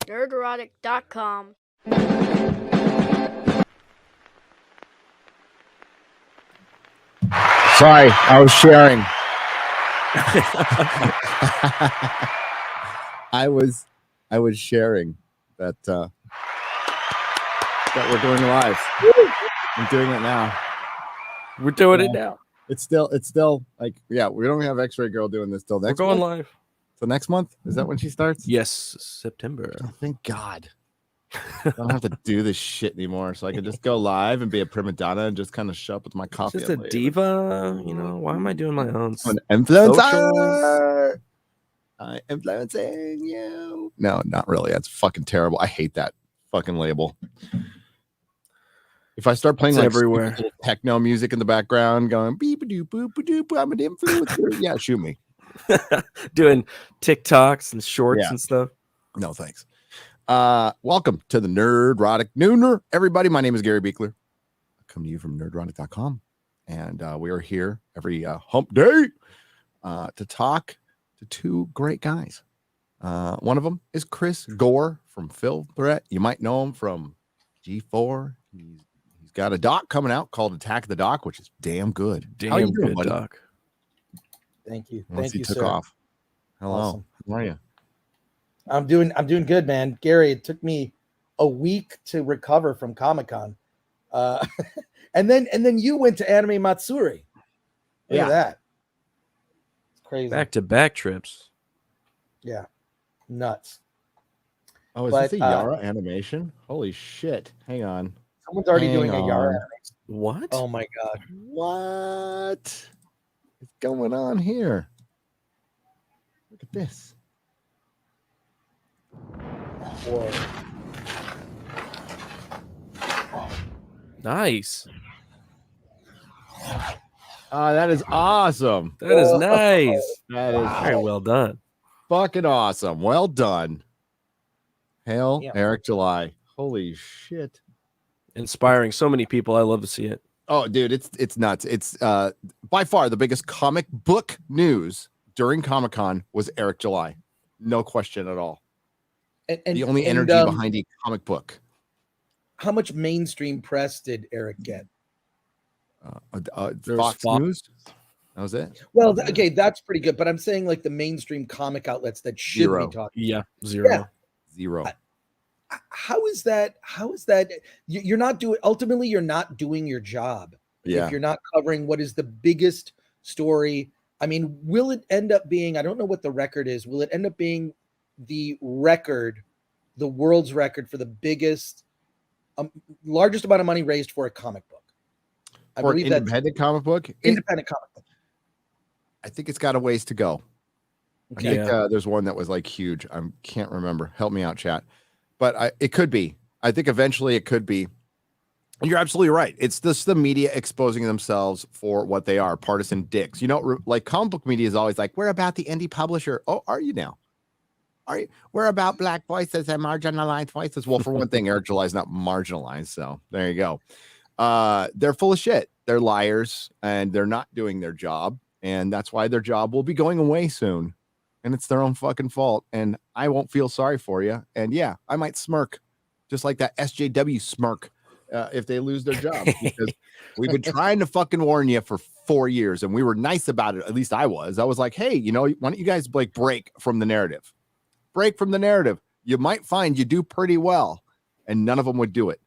Nerdrotic.com. Sorry, I was sharing. I was sharing that we're going live. I'm doing it now. We're doing it now. It's still like, yeah, we don't have X-Ray Girl doing this till next We're going month. live. So next month? Is that when she starts? Yes, September. Oh, thank God. I don't have to do this shit anymore. So I can just go live and be a prima donna and just kind of show up with my coffee. Just a diva, you know. Why am I doing my own? I'm an influencer. Socials? I'm influencing you. No, not really. That's fucking terrible. I hate that fucking label. If I start playing like everywhere techno music in the background, going beep a doop boop a doop, I'm an influencer. Yeah, shoot me. Doing TikToks and shorts and stuff. No thanks. Welcome to the Nerdrotic Nooner, everybody. My name is Gary Beekler. I come to you from Nerdrotic.com, and we are here every hump day to talk to two great guys. One of them is Chris Gore from Phil Threat. You might know him from G4. He's got a doc coming out called Attack the Doc, which is damn good. How you doing, buddy? Doc. Thank you. Thank you, sir. Off. Hello. Awesome. How are you? I'm doing good, man. Gary, it took me a week to recover from Comic-Con. And then you went to Anime Matsuri. Look at that. It's crazy. Back-to-back trips. Yeah. Nuts. Oh, is this a Yara animation? Holy shit. Hang on. Someone's already doing a Yara animation. What? Oh my God. What is going on here? Look at this. Whoa. Nice. That is awesome. That is nice. That is very well done. Fucking awesome. Well done. Hail Yeah. Eric July. Holy shit. Inspiring so many people. I love to see it. Oh, dude, it's nuts. It's by far the biggest comic book news during Comic-Con was Eric July. No question at all. And the only energy behind a comic book. How much mainstream press did Eric get? Fox News. That was it. Well, okay, that's pretty good. But I'm saying like the mainstream comic outlets that should be talking. Yeah, zero. Yeah. Zero. How is that? You're not doing. Ultimately, you're not doing your job. Yeah. If you're not covering what is the biggest story. I mean, will it end up being? I don't know what the record is. Will it end up being the record, the world's record for the biggest, largest amount of money raised for a comic book? I for believe an independent comic book. Independent comic book. I think it's got a ways to go. Okay. I think there's one that was like huge. I can't remember. Help me out, chat. But it could be. I think eventually it could be. And you're absolutely right. It's just the media exposing themselves for what they are, partisan dicks. You know, like comic book media is always like, we're about the indie publisher. Oh, are you now? Are you? We're about black voices and marginalized voices. Well, for one thing, Eric July is not marginalized. So there you go. They're full of shit. They're liars and they're not doing their job. And that's why their job will be going away soon. And it's their own fucking fault. And I won't feel sorry for you. And yeah, I might smirk just like that SJW smirk if they lose their job. Because we've been trying to fucking warn you for 4 years. And we were nice about it. At least I was. I was like, hey, you know, why don't you guys like break from the narrative? Break from the narrative. You might find you do pretty well. And none of them would do it.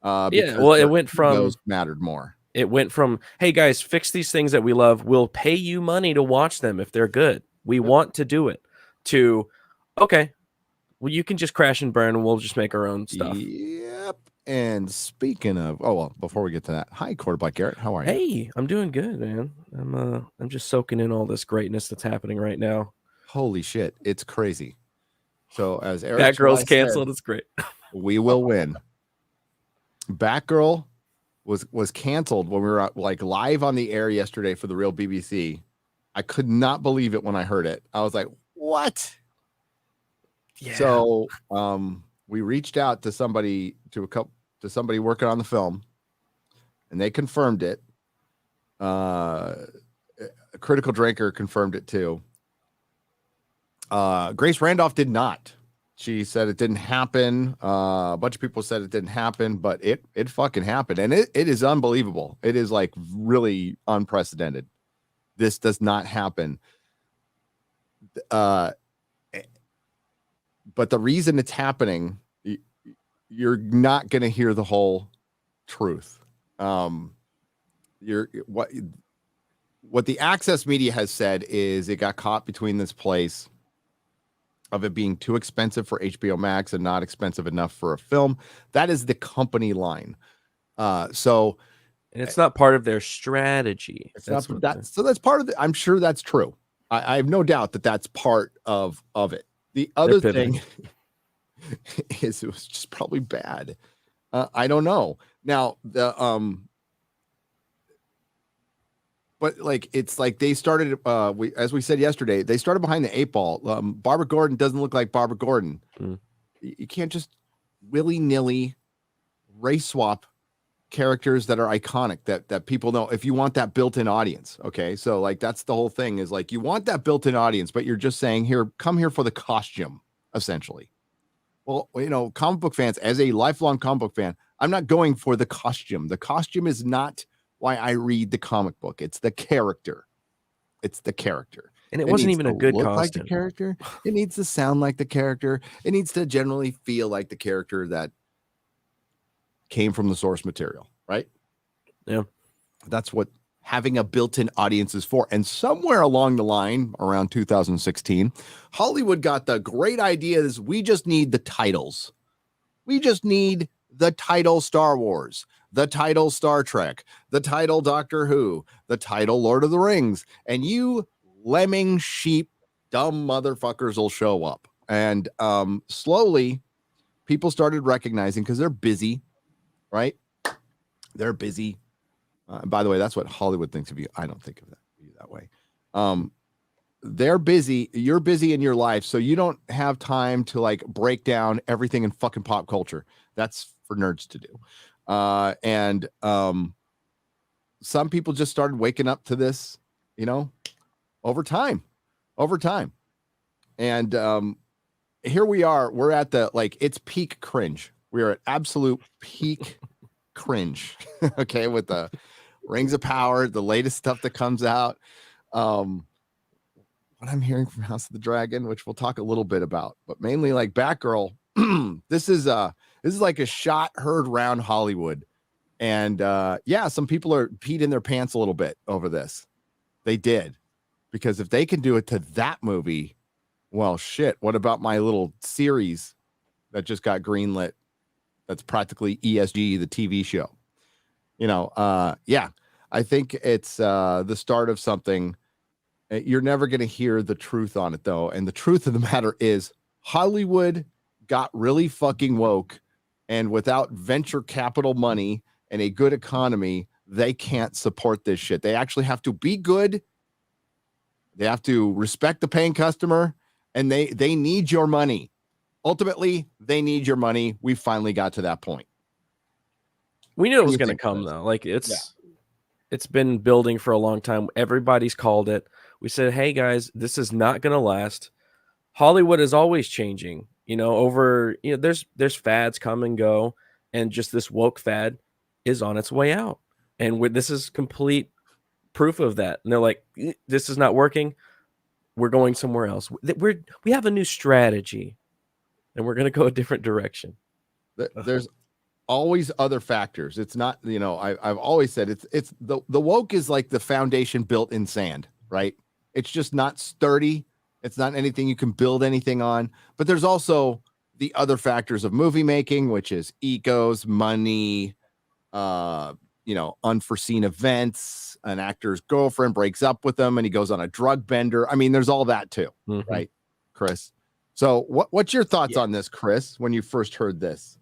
Yeah, well, it went from those mattered more. It went from, hey guys, fix these things that we love. We'll pay you money to watch them if they're good. We want to do it. To, okay, well, you can just crash and burn and we'll just make our own stuff. Yep. And speaking of, before we get to that, hi, Quarterback Garrett. How are you? Hey, I'm doing good, man. I'm just soaking in all this greatness that's happening right now. Holy shit, it's crazy. So as Eric Batgirl's canceled, it's great. We will win. Batgirl was canceled when we were like live on the air yesterday for the real BBC. I could not believe it when I heard it. I was like, what? Yeah. So we reached out to somebody to somebody working on the film, and they confirmed it. A Critical Drinker confirmed it too. Grace Randolph did not. She said it didn't happen. A bunch of people said it didn't happen, but it fucking happened. And it is unbelievable. It is like really unprecedented. This does not happen. But the reason it's happening, you're not going to hear the whole truth. What the Access Media has said is it got caught between this place of it being too expensive for HBO Max and not expensive enough for a film. That is the company line. So and it's not part of their strategy. It's not that. So that's part of it. I'm sure that's true. I have no doubt that that's part of it. The other thing is it was just probably bad. I don't know. Now but like it's like they started as we said yesterday, they started behind the 8 ball. Barbara Gordon doesn't look like Barbara Gordon. You can't just willy-nilly race swap characters that are iconic that people know if you want that built-in audience. Okay, so like that's the whole thing is like you want that built-in audience, but you're just saying come here for the costume essentially. Well, comic book fans, as a lifelong comic book fan, I'm not going for the costume. The costume is not why I read the comic book. It's the character. And it wasn't even a good costume. Like the character. It needs to sound like the character. It needs to generally feel like the character that came from the source material, right? Yeah. That's what having a built-in audience is for. And somewhere along the line, around 2016, Hollywood got the great idea is we just need the titles. We just need the title Star Wars, the title Star Trek, the title Doctor Who, the title Lord of the Rings, and you lemming sheep dumb motherfuckers will show up. And slowly people started recognizing because they're busy, right? They're busy. By the way, that's what Hollywood thinks of you. I don't think of you that way. They're busy. You're busy in your life, so you don't have time to like break down everything in fucking pop culture. That's for nerds to do. And some people just started waking up to this, over time. And here we are. We're at it's peak cringe. We are at absolute peak cringe. Okay, with the Rings of Power, the latest stuff that comes out. What I'm hearing from House of the Dragon, which we'll talk a little bit about, but mainly like Batgirl. This is like a shot heard round Hollywood. And some people are peed in their pants a little bit over this. They did. Because if they can do it to that movie, well, shit, what about my little series that just got greenlit? That's practically ESG, the TV show. I think it's the start of something. You're never going to hear the truth on it, though. And the truth of the matter is Hollywood got really fucking woke. And without venture capital money and a good economy, they can't support this shit. They actually have to be good. They have to respect the paying customer. And they need your money. Ultimately, they need your money. We finally got to that point. We knew it was going to come, though. Like it's been building for a long time. Everybody's called it. We said, hey, guys, this is not going to last. Hollywood is always changing. There's fads come and go. And just this woke fad is on its way out. And this is complete proof of that. And they're like, this is not working. We're going somewhere else. We have a new strategy. And we're going to go a different direction. There's always other factors. It's not, I've always said it's the woke is like the foundation built in sand, right? It's just not sturdy. It's not anything you can build anything on. But there's also the other factors of movie making, which is egos, money, unforeseen events. An actor's girlfriend breaks up with him and he goes on a drug bender. I mean, there's all that too, right, Chris? So what's your thoughts on this, Chris, when you first heard this?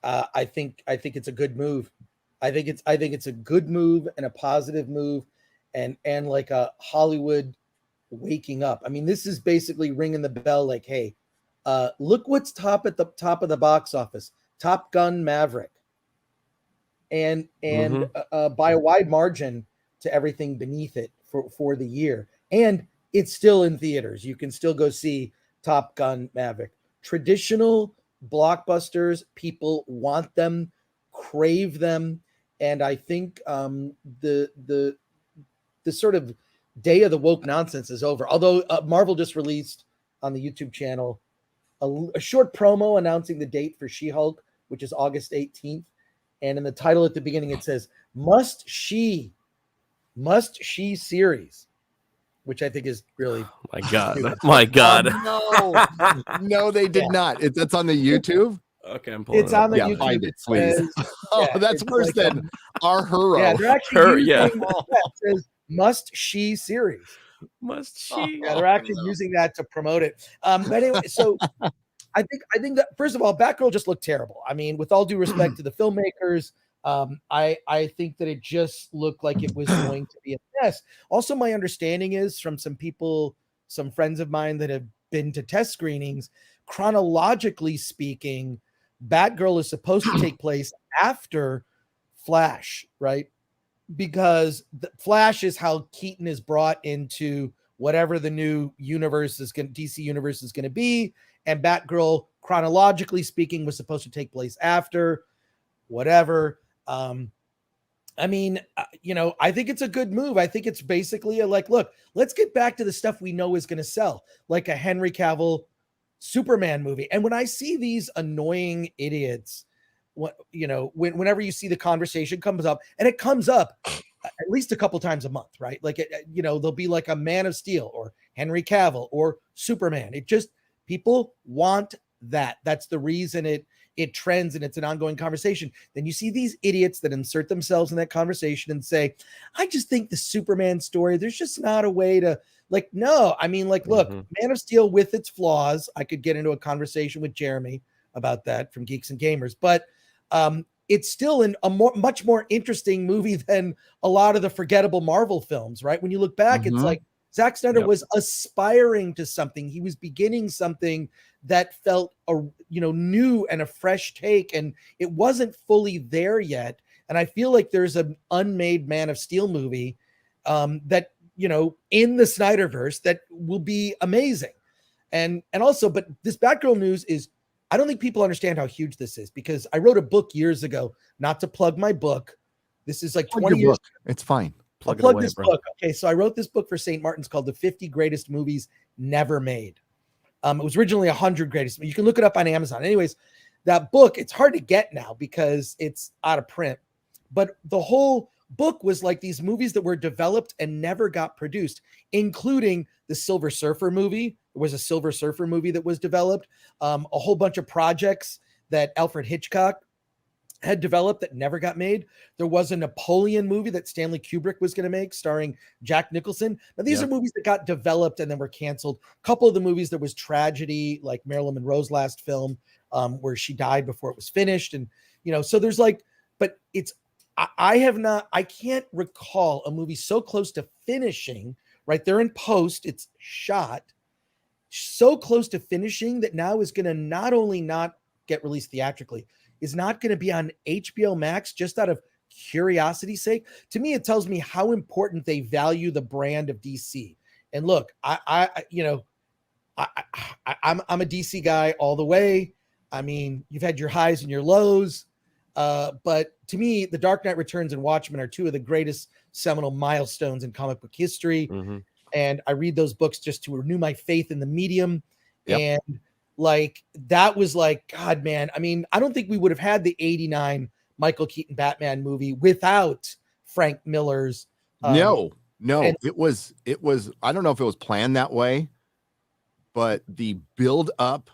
I think it's a good move. I think it's a good move and a positive move and like a Hollywood waking up. I mean, this is basically ringing the bell like, hey, look what's at the top of the box office. Top Gun Maverick. And by a wide margin to everything beneath it for the year. And it's still in theaters. You can still go see Top Gun Maverick. traditional blockbusters, people want them, crave them, and I think the sort of day of the woke nonsense is over. Although Marvel just released on the YouTube channel a short promo announcing the date for She-Hulk, which is August 18th. And in the title at the beginning, it says, Must She series, which I think is really My God. My God. Oh, no, they did not. That's on the YouTube. Okay, I'm pulling It's it up on the right YouTube. now. Find it, It please. says- Oh, yeah, that's it's worse like, than our hero. Yeah, they're actually using yeah. it says Must She series. Must she? Yeah, they're actually using that to promote it. But anyway, so I think that first of all, Batgirl just looked terrible. I mean, with all due respect to the filmmakers, I think that it just looked like it was going to be a mess. Also, my understanding is from some people, some friends of mine that have been to test screenings, chronologically speaking, Batgirl is supposed to take place after Flash, right? Because the Flash is how Keaton is brought into whatever the new universe is going DC universe is going to be, and Batgirl, chronologically speaking, was supposed to take place after whatever. I mean, I think it's a good move. I think it's basically look, let's get back to the stuff we know is going to sell, like a Henry Cavill Superman movie. And when I see these annoying idiots, whenever you see the conversation comes up, and it comes up at least a couple times a month, right? Like, there'll be like a Man of Steel or Henry Cavill or Superman. It just, people want that. That's the reason it trends and it's an ongoing conversation. Then you see these idiots that insert themselves in that conversation and say, I just think the Superman story, there's just not a way to, no, I mean, look, Man of Steel with its flaws, I could get into a conversation with Jeremy about that from Geeks and Gamers, but it's still much more interesting movie than a lot of the forgettable Marvel films, right? When you look back, it's like Zack Snyder was aspiring to something. He was beginning something that felt new and a fresh take, and it wasn't fully there yet. And I feel like there's an unmade Man of Steel movie that in the Snyderverse that will be amazing. And also, but this Batgirl news is, I don't think people understand how huge this is, because I wrote a book years ago, not to plug my book. This is like 20 years. It's fine. I'll plug this book. Okay, so I wrote this book for St. Martin's called The 50 Greatest Movies Never Made. It was originally 100 greatest. You can look it up on Amazon. Anyways, that book, it's hard to get now because it's out of print. But the whole book was like these movies that were developed and never got produced, including the Silver Surfer movie. There was a Silver Surfer movie that was developed. A whole bunch of projects that Alfred Hitchcock had developed that never got made. There was a Napoleon movie that Stanley Kubrick was going to make starring Jack Nicholson. Now, these are movies that got developed and then were canceled. A couple of the movies, there was tragedy, like Marilyn Monroe's last film, where she died before it was finished. And, so there's but it's, I can't recall a movie so close to finishing, right? They're in post, it's shot, so close to finishing that now is going to not only not get released theatrically, is not going to be on HBO Max just out of curiosity's sake. To me, it tells me how important they value the brand of DC. And look, I'm a DC guy all the way. I mean, you've had your highs and your lows, but to me, The Dark Knight Returns and Watchmen are two of the greatest seminal milestones in comic book history. And I read those books just to renew my faith in the medium. And that was God, man. I mean, I don't think we would have had the 89 Michael Keaton Batman movie without Frank Miller's. No, it was, I don't know if it was planned that way, but the build up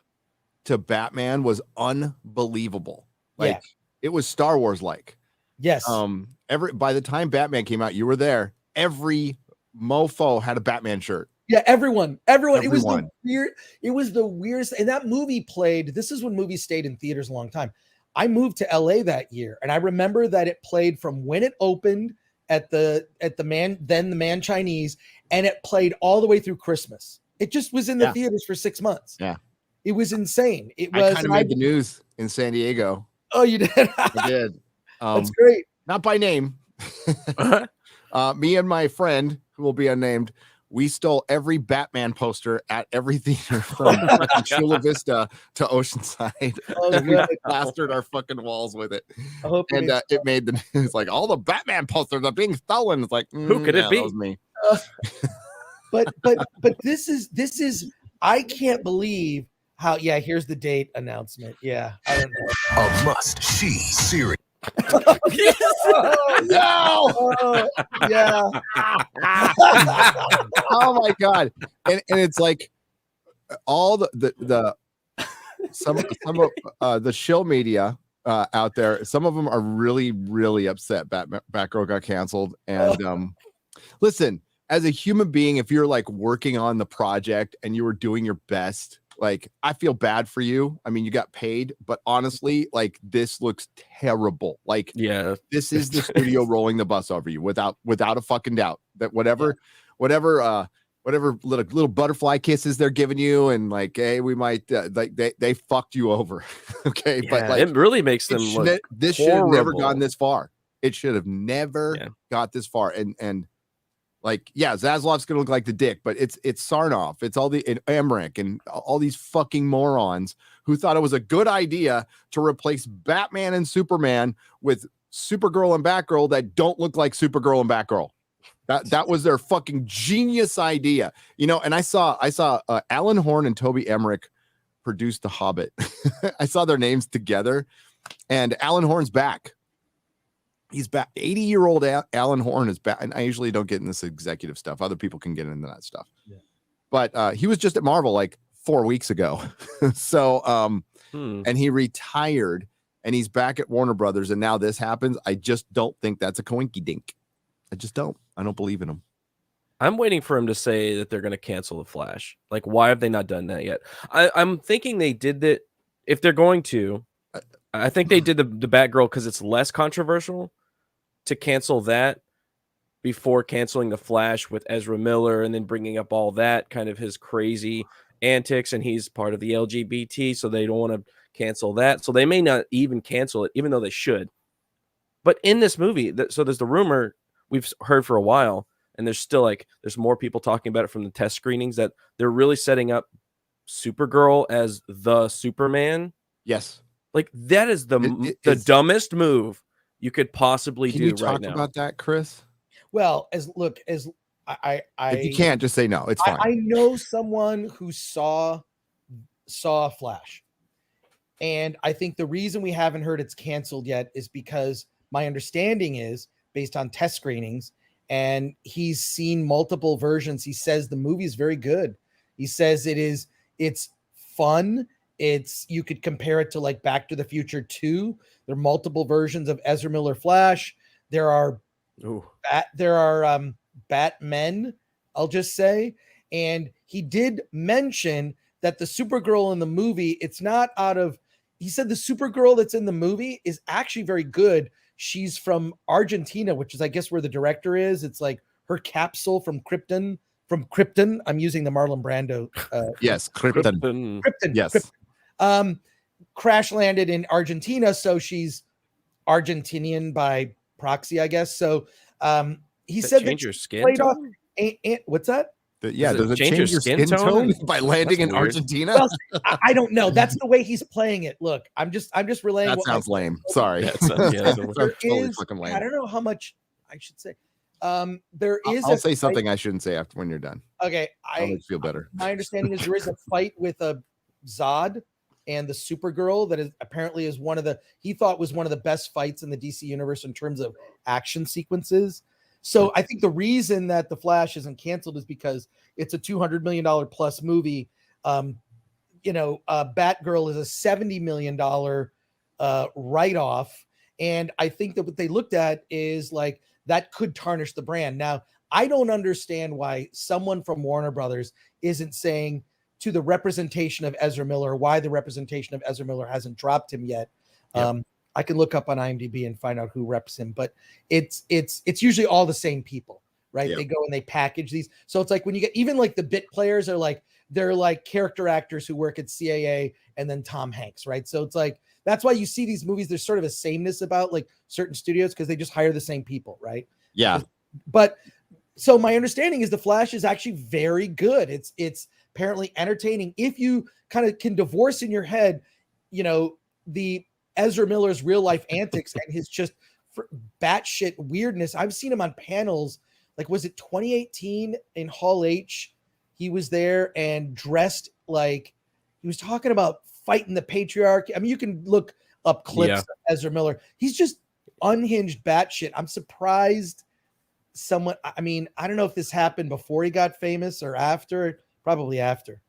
to Batman was unbelievable. It was Star Wars like. Yes. By the time Batman came out, you were there. Every mofo had a Batman shirt. Yeah, everyone. It was the weirdest. And that movie played. This is when movies stayed in theaters a long time. I moved to LA that year, and I remember that it played from when it opened at the Man Chinese, and it played all the way through Christmas. It just was in the theaters for 6 months. Yeah, it was insane. I kind of made the news in San Diego. Oh, you did? I did. That's great. Not by name. Me and my friend, who will be unnamed, we stole every Batman poster at every theater from fucking Chula Vista to Oceanside. Oh, And we good. plastered our fucking walls with it. I hope you And didn't it made the news like all the Batman posters are being stolen. It's like, Who could it yeah, be? That was me. but this is I can't believe how here's the date announcement. I don't know. A must-see series. Oh, No! yeah. Oh my god. And it's like all the some of the shill media out there, some of them are really upset Batgirl got canceled. And listen, as a human being, if you're like working on the project and you were doing your best, like I feel bad for you. I mean, you got paid, but honestly, like this looks terrible. Like, Yeah, this is the studio rolling the bus over you without a fucking doubt. That whatever little butterfly kisses they're giving you, and like, hey, we might like they fucked you over. Okay, but like it really makes them look. This should have never horrible. gone this far. It should have never got this far. And like, Zaslav's gonna look like the dick, but it's Sarnoff, it's all the Emmerich and all these fucking morons who thought it was a good idea to replace Batman and Superman with Supergirl and Batgirl that don't look like Supergirl and Batgirl. That was their fucking genius idea, And I saw Alan Horn and Toby Emmerich produced The Hobbit. I saw their names together, and Alan Horn's back. He's back. 80-year-old Alan Horn is back. And I usually don't get in this executive stuff. Other people can get into that stuff. Yeah. But he was just at Marvel like 4 weeks ago. So, and he retired, and he's back at Warner Brothers. And now this happens. I just don't think that's a coinky dink. I just don't. I don't believe in him. I'm waiting for him to say that they're going to cancel the Flash. Like, why have they not done that yet? I'm thinking they did that. If they're going to, I think they did the Batgirl because it's less controversial to cancel that before canceling the Flash with Ezra Miller and then bringing up all that kind of his crazy antics, and he's part of the LGBT, so they don't want to cancel that. So they may not even cancel it, even though they should. But in this movie, so there's the rumor we've heard for a while, and there's still there's more people talking about it from the test screenings that they're really setting up Supergirl as the Superman. Yes. Like that is the dumbest move you could possibly do right now. Can you talk about that, Chris? Well, I if you can't, just say no. It's fine. I know someone who saw Flash, and I think the reason we haven't heard it's canceled yet is because my understanding is based on test screenings, and he's seen multiple versions. He says the movie is very good. He says it's fun. You could compare it to like Back to the Future 2. There are multiple versions of Ezra Miller Flash. There are Batmen, I'll just say. And he did mention that the Supergirl in the movie, he said the Supergirl that's in the movie is actually very good. She's from Argentina, which is, I guess, where the director is. It's like her capsule from Krypton. I'm using the Marlon Brando. Yes, Krypton. Yes. Krypton. Crash landed in Argentina, so she's Argentinian by proxy, I guess. So he said change that your skin played tone? off. What's that? Does it change your skin tone by landing in Argentina? Well, I don't know. That's the way he's playing it. Look, I'm just relaying. That sounds lame. Sorry. Totally fucking lame. I don't know how much I should say. I'll say something I shouldn't say after when you're done. Okay, I'll feel better. My understanding is there is a fight with a Zod and the Supergirl that apparently is he thought was one of the best fights in the DC universe in terms of action sequences. So I think the reason that the Flash isn't canceled is because it's a $200 million plus movie. Batgirl is a $70 million write-off. And I think that what they looked at is like, that could tarnish the brand. Now, I don't understand why someone from Warner Brothers isn't saying to the representation of Ezra Miller, why the representation of Ezra Miller hasn't dropped him yet. Yep. I can look up on IMDb and find out who reps him, but it's usually all the same people, right? Yep. They go and they package these. So it's like when you get even like the bit players they're like character actors who work at CAA and then Tom Hanks, right? So it's like, that's why you see these movies. There's sort of a sameness about like certain studios because they just hire the same people, right? Yeah. But So my understanding is The Flash is actually very good. It's apparently entertaining if you kind of can divorce in your head, the Ezra Miller's real life antics and his just batshit weirdness. I've seen him on panels. Like, was it 2018 in Hall H? He was there and dressed like he was talking about fighting the patriarchy. I mean, you can look up clips of Ezra Miller. He's just unhinged batshit. I'm surprised someone, I mean, I don't know if this happened before he got famous or after, probably after.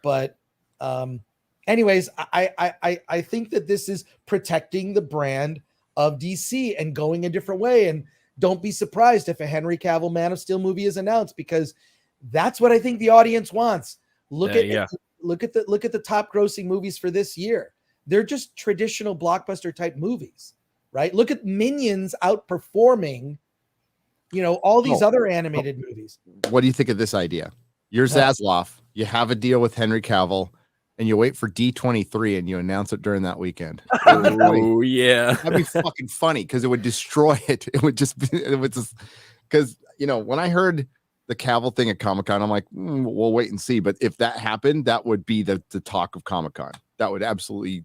But anyways, I think that this is protecting the brand of DC and going a different way. And don't be surprised if a Henry Cavill Man of Steel movie is announced, because that's what I think the audience wants. Look at the top grossing movies for this year. They're just traditional blockbuster type movies, right? Look at Minions outperforming, all these other animated movies. What do you think of this idea? You're Zaslav. You have a deal with Henry Cavill, and you wait for D23 and you announce it during that weekend. Oh yeah, that'd be fucking funny because it would destroy it. It would just because when I heard the Cavill thing at Comic-Con, I'm like, we'll wait and see. But if that happened, that would be the talk of Comic-Con. That would absolutely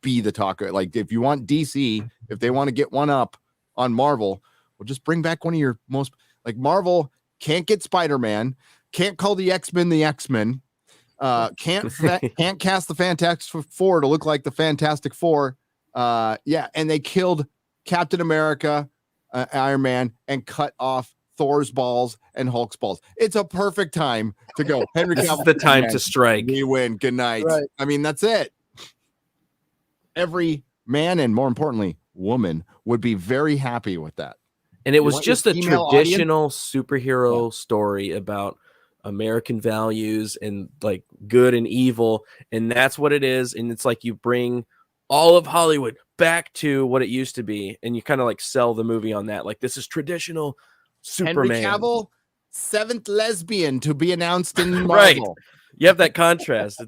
be the talk. Like, if you want DC, if they want to get one up on Marvel, well, just bring back one of your most, like, Marvel can't get Spider-Man, can't call the X-Men the X-Men, can't cast the Fantastic Four to look like the Fantastic Four. And they killed Captain America, Iron Man, and cut off Thor's balls and Hulk's balls. It's a perfect time to go. Henry this Cavill, is the time to strike. We win. Good night. Right. I mean, that's it. Every man and, more importantly, woman would be very happy with that. And it was just a traditional superhero Yeah. story about American values and like good and evil. And that's what it is. And it's like you bring all of Hollywood back to what it used to be. And you kind of like sell the movie on that. Like, this is traditional Superman. Henry Cavill, 7th lesbian to be announced in Marvel. Right. You have that contrast.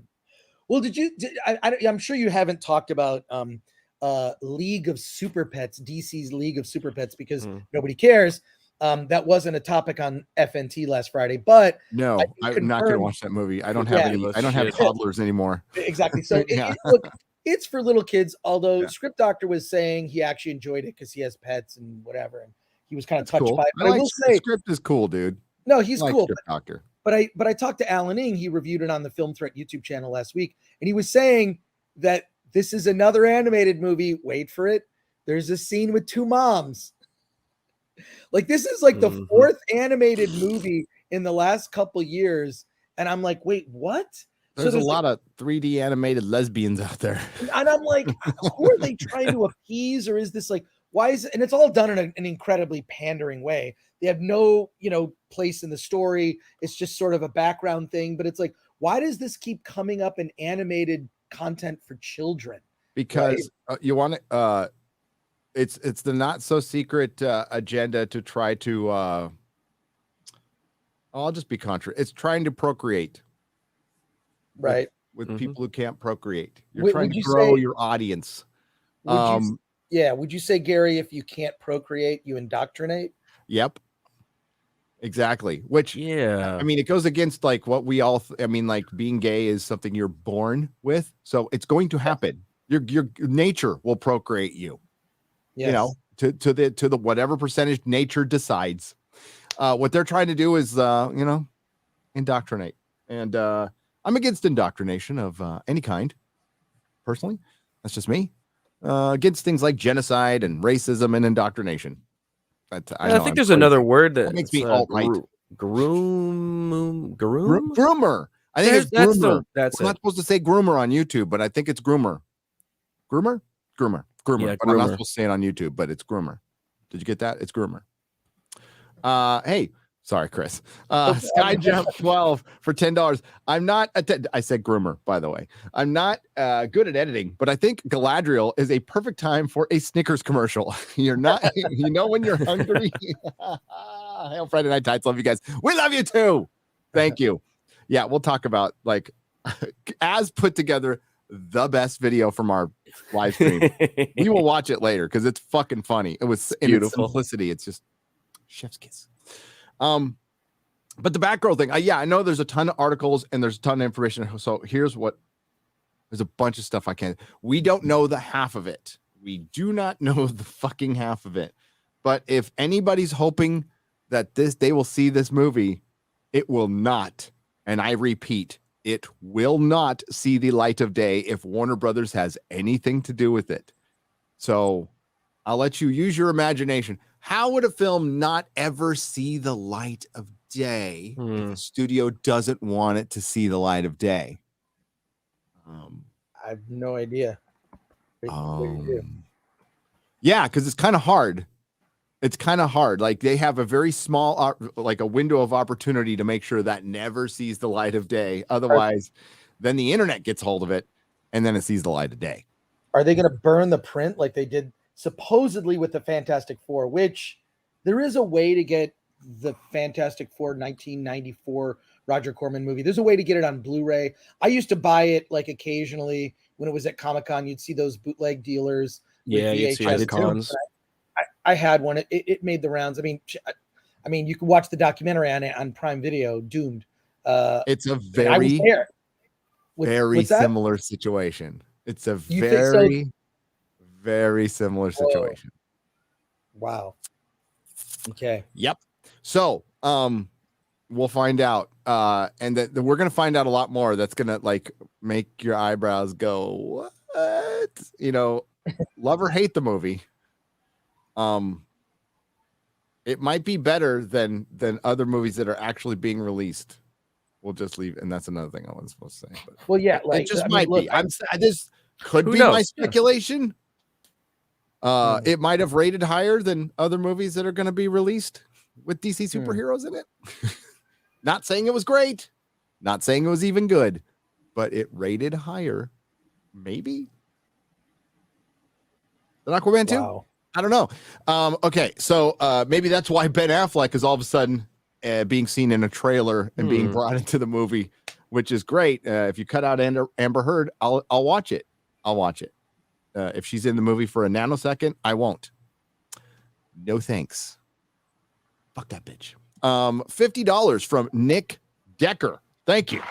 Well, I'm sure you haven't talked about League of Super Pets, DC's League of Super Pets, because nobody cares. That wasn't a topic on FNT last Friday, but no, I'm not going to watch that movie. I don't have I don't have toddlers anymore. Exactly. So it's for little kids. Although Script Doctor was saying he actually enjoyed it because he has pets and whatever, and he was kind of touched by it. But I will say, Script is cool, dude. No, he's cool. Script Doctor. But I talked to Alan Ing. He reviewed it on the Film Threat YouTube channel last week, and he was saying that this is another animated movie. Wait for it. There's a scene with two moms. Like, this is like the fourth animated movie in the last couple years, and I'm like, wait, what? There's a lot of 3D animated lesbians out there, and I'm like, who are they trying to appease, or is this like, why is it? And it's all done in an incredibly pandering way. They have no, place in the story. It's just sort of a background thing. But it's like, why does this keep coming up in animated content for children? Because you want to. It's the not so secret agenda to try to. I'll just be contrary. It's trying to procreate. Right. With people who can't procreate. You're trying to you grow your audience. Would you say, Gary, if you can't procreate, you indoctrinate? Yep. Exactly. Which, I mean, it goes against like what we all, like being gay is something you're born with. So it's going to happen. Your nature will procreate you, to the whatever percentage nature decides. What they're trying to do is, indoctrinate. And I'm against indoctrination of any kind. Personally, that's just me. Against things like genocide and racism and indoctrination. I think there's another word that makes me alt-right. Groomer. I think it's groomer. That's We're not supposed to say groomer on YouTube, but I think it's groomer. Groomer. Yeah, But I'm not supposed to say it on YouTube, but it's groomer. Did you get that? It's groomer. Hey, sorry, Chris. Skyjump 12 for $10. I'm not I said groomer, by the way. I'm not good at editing, but I think Galadriel is a perfect time for a Snickers commercial. You're not, when you're hungry. Hail Friday Night Tights. Love you guys. We love you too. Thank you. Yeah, we'll talk about like as put together the best video from our live stream. We will watch it later because it's fucking funny. It was in its simplicity. It's just chef's kiss. But the Batgirl thing, yeah, I know there's a ton of articles and there's a ton of information. So there's a bunch of stuff I can't. We don't know the half of it. We do not know the fucking half of it. But if anybody's hoping that they will see this movie, it will not. And I repeat, it will not see the light of day if Warner Brothers has anything to do with it. So I'll let you use your imagination. How would a film not ever see the light of day if the studio doesn't want it to see the light of day? I have no idea. Yeah, because it's kind of hard. It's kind of hard. Like they have a very small, like a window of opportunity to make sure that never sees the light of day. Otherwise, then the internet gets hold of it, and then it sees the light of day. Are they going to burn the print like they did supposedly with the Fantastic Four? Which there is a way to get the Fantastic Four 1994 Roger Corman movie. There's a way to get it on Blu-ray. I used to buy it like occasionally when it was at Comic-Con. You'd see those bootleg dealers. Yeah, you'd see it at cons. I had one. It made the rounds. I mean, you can watch the documentary on it on Prime Video, Doomed. It's a very similar situation. It's a very similar situation. Wow. Okay. Yep. So, we'll find out. And that we're going to find out a lot more. That's going to like make your eyebrows go, what? You know, love or hate the movie. It might be better than other movies that are actually being released. We'll just leave, and that's another thing I wasn't supposed to say. But well, yeah, like it just might be. This could be knows? my speculation. It might have rated higher than other movies that are going to be released with DC superheroes in it. Not saying it was great, not saying it was even good, but it rated higher. Maybe. The Aquaman 2? Wow. I don't know. Okay, so maybe that's why Ben Affleck is all of a sudden being seen in a trailer and being brought into the movie, which is great. If you cut out Amber Heard, I'll watch it. I'll watch it. If she's in the movie for a nanosecond, I won't. No thanks. Fuck that bitch. $50 from Nick Decker. Thank you.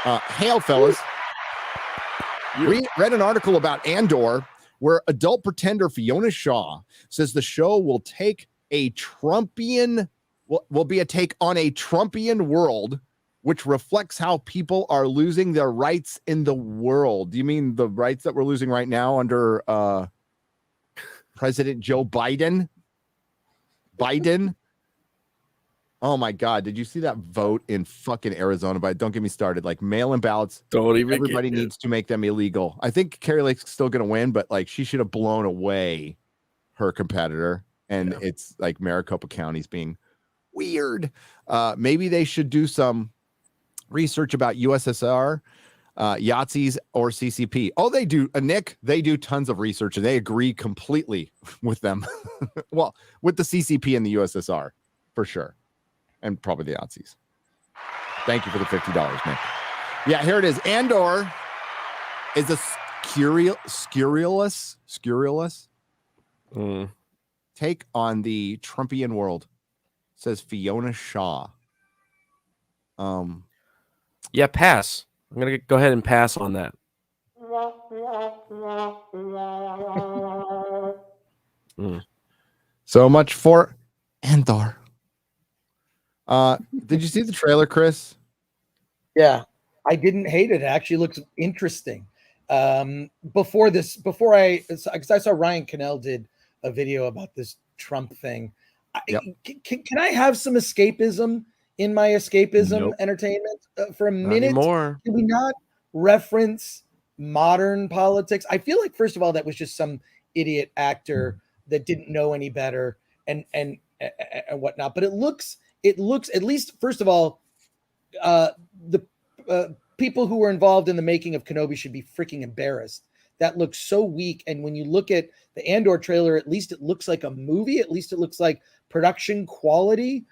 Hail, fellas. Read an article about Andor where adult pretender Fiona Shaw says the show will take a Trumpian, will be a take on a Trumpian world, which reflects how people are losing their rights in the world. Do you mean the rights that we're losing right now under President Joe Biden? Oh my God. Did you see that vote in fucking Arizona? But don't get me started. Like mail-in ballots. Don't even. Everybody needs to make them illegal. I think Carrie Lake's still going to win, but like she should have blown away her competitor. And it's like Maricopa County's being weird. Maybe they should do some research about USSR, Yahtzees, or CCP. Oh, they do. Nick, they do tons of research and they agree completely with them. Well, with the CCP and the USSR, for sure. And probably the Yahtzees. Thank you for the $50, Nick. Yeah, here it is. Andor is a scurrilous take on the Trumpian world, says Fiona Shaw. Yeah, pass. I'm gonna go ahead and pass on that. So much for Andor. Did you see the trailer, Chris? Yeah, I didn't hate it. It actually looks interesting. Because I saw Ryan Cannell did a video about this Trump thing. Can I have some escapism in my escapism entertainment for a minute? Anymore. Can we not reference modern politics? I feel like, first of all, that was just some idiot actor that didn't know any better and whatnot. But it looks at least, first of all, the people who were involved in the making of Kenobi should be freaking embarrassed. That looks so weak. And when you look at the Andor trailer, at least it looks like a movie. At least it looks like production quality.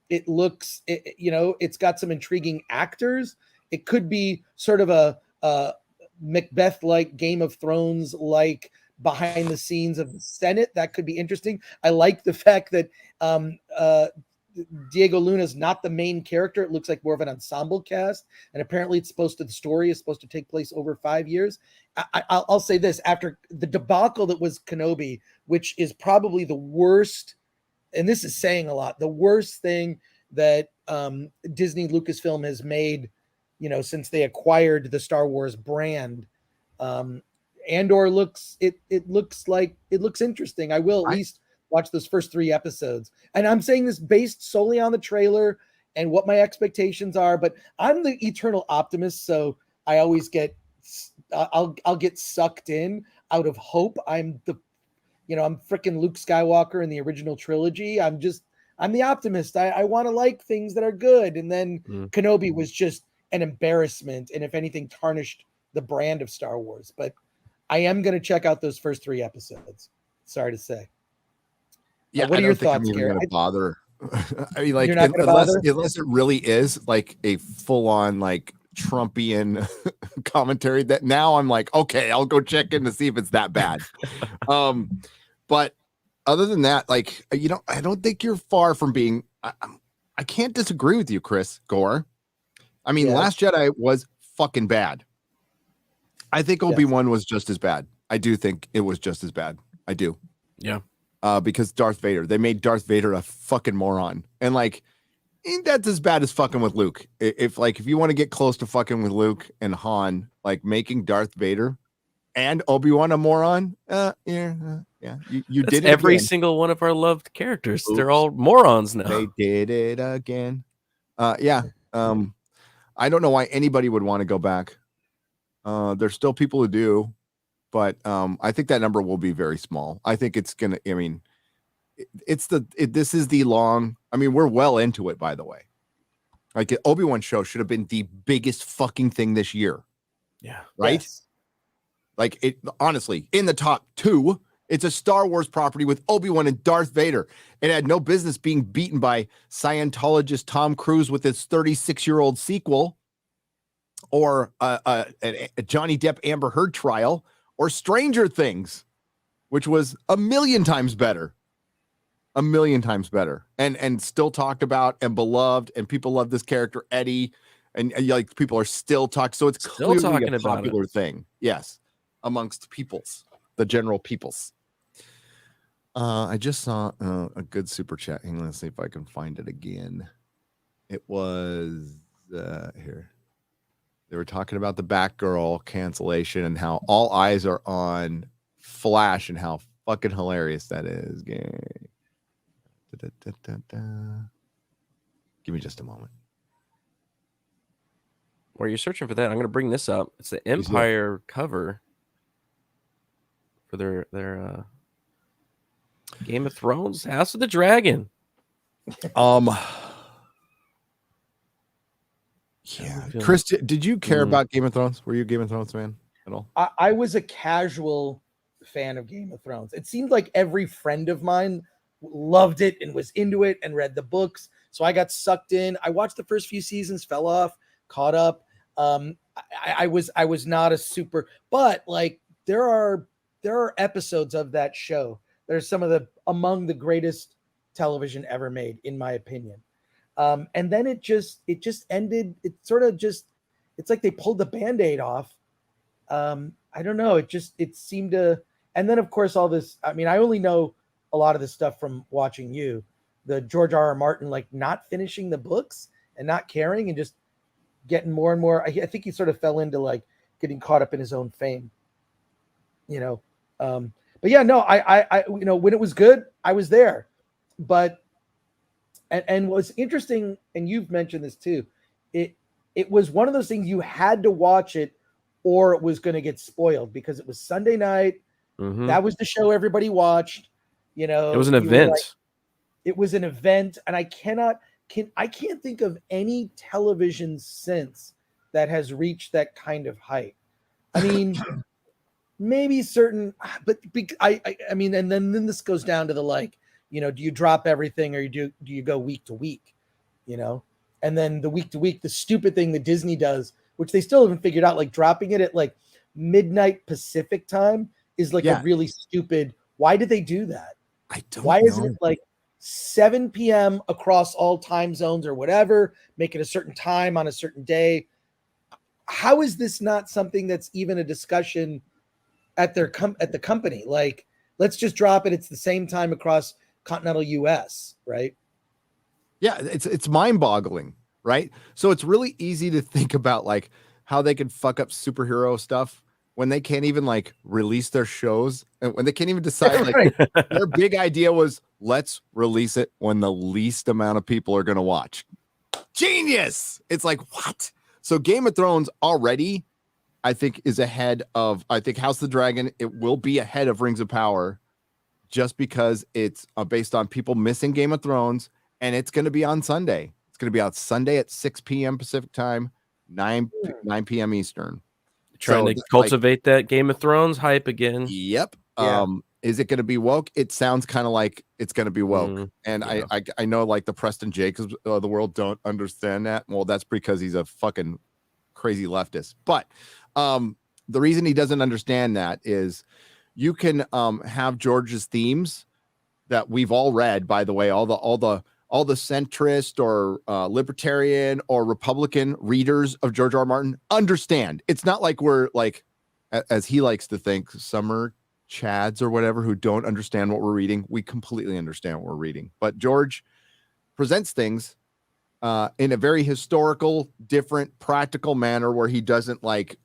It looks, it's got some intriguing actors. It could be sort of a Macbeth-like, Game of Thrones-like behind the scenes of the Senate. That could be interesting. I like the fact that Diego Luna's not the main character. It looks like more of an ensemble cast, and apparently the story is supposed to take place over 5 years. I'll say this: after the debacle that was Kenobi, which is probably the worst, and this is saying a lot, the worst thing that Disney Lucasfilm has made, since they acquired the Star Wars brand. Andor looks interesting. I will at least watch those first 3 episodes. And I'm saying this based solely on the trailer and what my expectations are, but I'm the eternal optimist, so I always I'll get sucked in out of hope. I'm freaking Luke Skywalker in the original trilogy. I'm the optimist. I want to like things that are good. And then Kenobi was just an embarrassment, and if anything, tarnished the brand of Star Wars. But I am going to check out those first 3 episodes. Sorry to say. Yeah, what are your thoughts, I'm even Gary? gonna bother. I mean, like, You're not gonna bother? unless it really is like a full-on like Trumpian commentary, that now I'm like, okay, I'll go check in to see if it's that bad. But other than that, like, I don't think you're far from being. I can't disagree with you, Chris Gore. I mean, Yes. Last Jedi was fucking bad. I think Obi-Wan was just as bad. I do think it was just as bad. I do. Yeah. Because Darth Vader, they made Darth Vader a fucking moron. And like, ain't that as bad as fucking with Luke? If you want to get close to fucking with Luke and Han, like making Darth Vader and Obi-Wan a moron, you did it every again. single one of our loved characters. Oops. They're all morons now. They did it again. I don't know why anybody would want to go back. There's still people who do, but I think that number will be very small. I think it's gonna. I mean, this is the long. I mean, we're well into it, by the way. Like, the Obi-Wan show should have been the biggest fucking thing this year. Yeah. Right. Yes. Like, it honestly in the top 2. It's a Star Wars property with Obi-Wan and Darth Vader. It had no business being beaten by Scientologist Tom Cruise with his 36-year-old sequel, or a Johnny Depp Amber Heard trial, or Stranger Things, which was a million times better, and still talked about and beloved, and people love this character Eddie, and like people are still talking. So it's Still clearly talking a about popular thing, yes, amongst the general peoples. I just saw a good super chat. Hang on, let's see if I can find it again. It was here. They were talking about the Batgirl cancellation and how all eyes are on Flash and how fucking hilarious that is. Give me just a moment. While you're searching for that, I'm going to bring this up. It's the Empire cover for their Game of Thrones House of the Dragon. Yeah, Chris, did you care about Game of Thrones? Were you a Game of Thrones fan at all? I was a casual fan of Game of Thrones. It seemed like every friend of mine loved it and was into it and read the books. So I got sucked in. I watched the first few seasons, fell off, caught up. I was not a super, but like there are episodes of that show that are some of among the greatest television ever made, in my opinion. And then it just ended. It sort of it's like they pulled the Band-Aid off. I don't know. It seemed to, and then of course all this, I mean, I only know a lot of this stuff from watching you, the George R.R. Martin, like not finishing the books and not caring and just getting more and more. I think he sort of fell into like getting caught up in his own fame, but yeah, no, I when it was good, I was there, but and what's interesting, and you've mentioned this too, it was one of those things you had to watch it or it was going to get spoiled because it was Sunday night. Mm-hmm. That was the show everybody watched. It was an event. It was an event, and I can't think of any television since that has reached that kind of height. I mean, maybe certain, but I mean, and then this goes down to the like, do you drop everything or do you go week to week, and then the week to week, the stupid thing that Disney does, which they still haven't figured out, like dropping it at like midnight Pacific time is like Yeah. a really stupid. Why did they do that? I don't Why know. isn't it like 7 p.m. across all time zones or whatever, make it a certain time on a certain day? How is this not something that's even a discussion at their at the company? Like, let's just drop it. It's the same time across continental US, right? Yeah, it's mind-boggling, right? So it's really easy to think about like how they can fuck up superhero stuff when they can't even like release their shows and when they can't even decide like Right. their big idea was let's release it when the least amount of people are going to watch. Genius. It's like what? So Game of Thrones already I think is ahead of I think House of the Dragon, it will be ahead of Rings of Power just because it's based on people missing Game of Thrones and it's going to be on Sunday. It's going to be on Sunday at 6 p.m. Pacific time, 9 p.m. Eastern. Trying to cultivate that Game of Thrones hype again. Yep. Yeah. Is it going to be woke? It sounds kind of like it's going to be woke. And yeah. I know like the Preston Jacobs of the world don't understand that. Well, that's because he's a fucking crazy leftist. But the reason he doesn't understand that is you can have George's themes that we've all read, by the way, all the centrist or libertarian or Republican readers of George R. R. Martin understand. It's not like we're like, as he likes to think, summer chads or whatever who don't understand what we're reading. We completely understand what we're reading. But George presents things in a very historical, different, practical manner where he doesn't like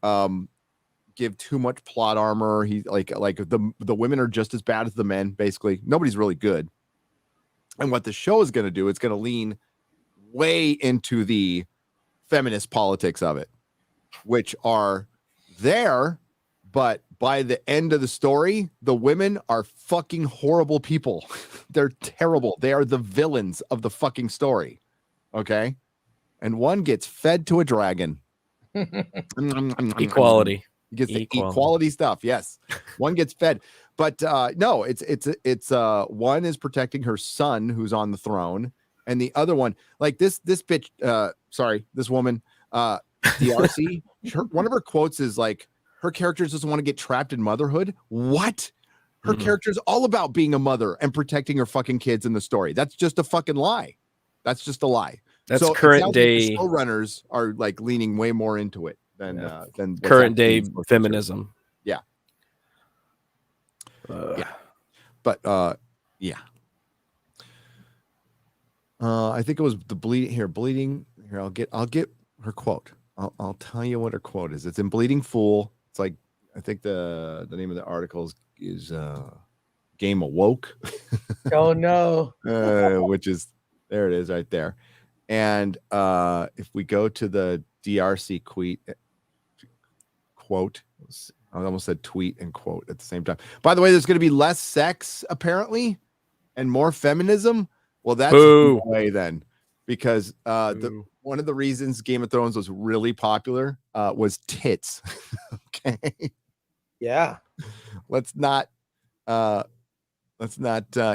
give too much plot armor. He like the women are just as bad as the men. Basically, nobody's really good. And what the show is going to do, it's going to lean way into the feminist politics of it, which are there, but by the end of the story, the women are fucking horrible people. They're terrible. They are the villains of the fucking story. Okay. And one gets fed to a dragon. Equality. He gets the equality stuff. Yes. One gets fed. But no, it's one is protecting her son who's on the throne, and the other one, like this bitch, this woman, DRC, one of her quotes is like, her character doesn't want to get trapped in motherhood. What? Her character is all about being a mother and protecting her fucking kids in the story. That's just a fucking lie. That's just a lie. That's so current day. Like the showrunners are like leaning way more into it than current day feminism. Yeah. But yeah. I think it was the bleeding here. I'll get her quote. I'll tell you what her quote is. It's in Bleeding Fool. It's like, I think the name of the article is Game Awoke. Oh no. Which is, there it is right there. And if we go to the DRC quote, I almost said tweet and quote at the same time. By the way, there's going to be less sex apparently and more feminism. Well, that's the way then, because one of the reasons Game of Thrones was really popular was tits. Okay. Yeah. Let's not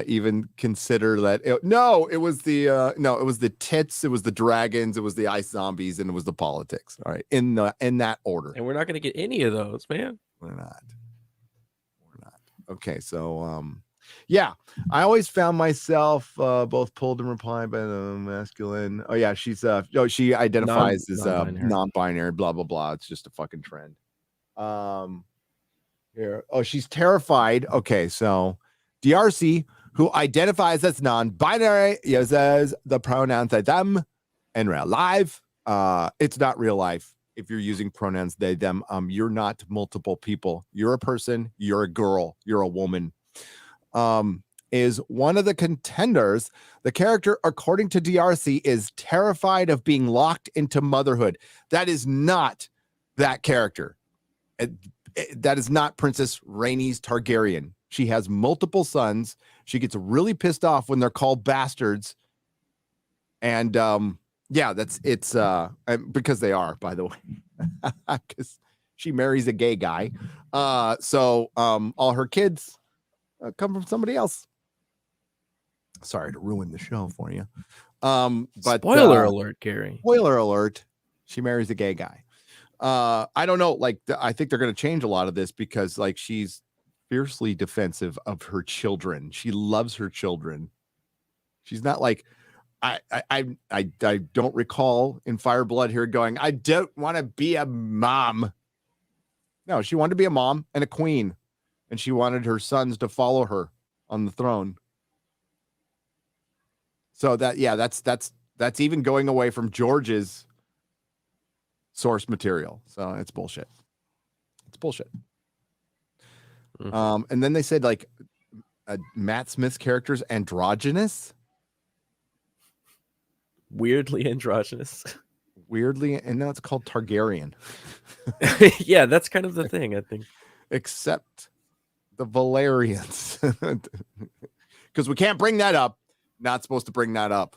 even consider that. It was the tits, it was the dragons, it was the ice zombies, and it was the politics. All right, in that order. And we're not going to get any of those, man. We're not. Okay, so yeah, I always found myself both pulled and replied by the masculine. Oh yeah, she's she identifies as non-binary, blah blah blah. It's just a fucking trend. Here. Oh, she's terrified. Okay, so DRC, who identifies as non-binary, uses the pronouns they, them in real life. It's not real life. If you're using pronouns they, them, you're not multiple people. You're a person, you're a girl, you're a woman. Is one of the contenders. The character, according to DRC, is terrified of being locked into motherhood. That is not that character. That is not Princess Rhaenys Targaryen. She has multiple sons. She gets really pissed off when they're called bastards. And yeah, it's because they are, by the way, because she marries a gay guy. So all her kids come from somebody else. Sorry to ruin the show for you. But spoiler alert, Gary. Spoiler alert. She marries a gay guy. I don't know. Like, I think they're going to change a lot of this because like she's fiercely defensive of her children. She loves her children. She's not like, I don't recall in Fireblood here going, I don't want to be a mom. No, she wanted to be a mom and a queen, and she wanted her sons to follow her on the throne. So that's even going away from George's source material. So it's bullshit. It's bullshit. Mm-hmm. And then they said like Matt Smith's character's androgynous. Weirdly androgynous. Weirdly, and now it's called Targaryen. Yeah, that's kind of the thing, I think. Except the Valerians. Because we can't bring that up. Not supposed to bring that up.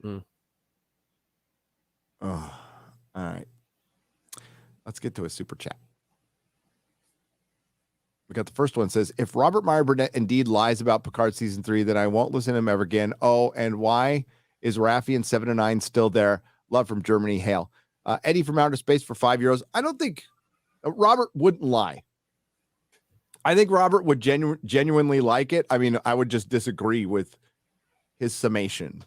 Mm. Oh, all right. Let's get to a super chat. We got the first one. It says, if Robert Meyer Burnett indeed lies about Picard season 3, then I won't listen to him ever again. Oh, and why is Raffian 7 to 9 still there? Love from Germany. Hail. Eddie from Outer Space for €5. I don't think Robert wouldn't lie. I think Robert would genuinely like it. I mean, I would just disagree with his summation,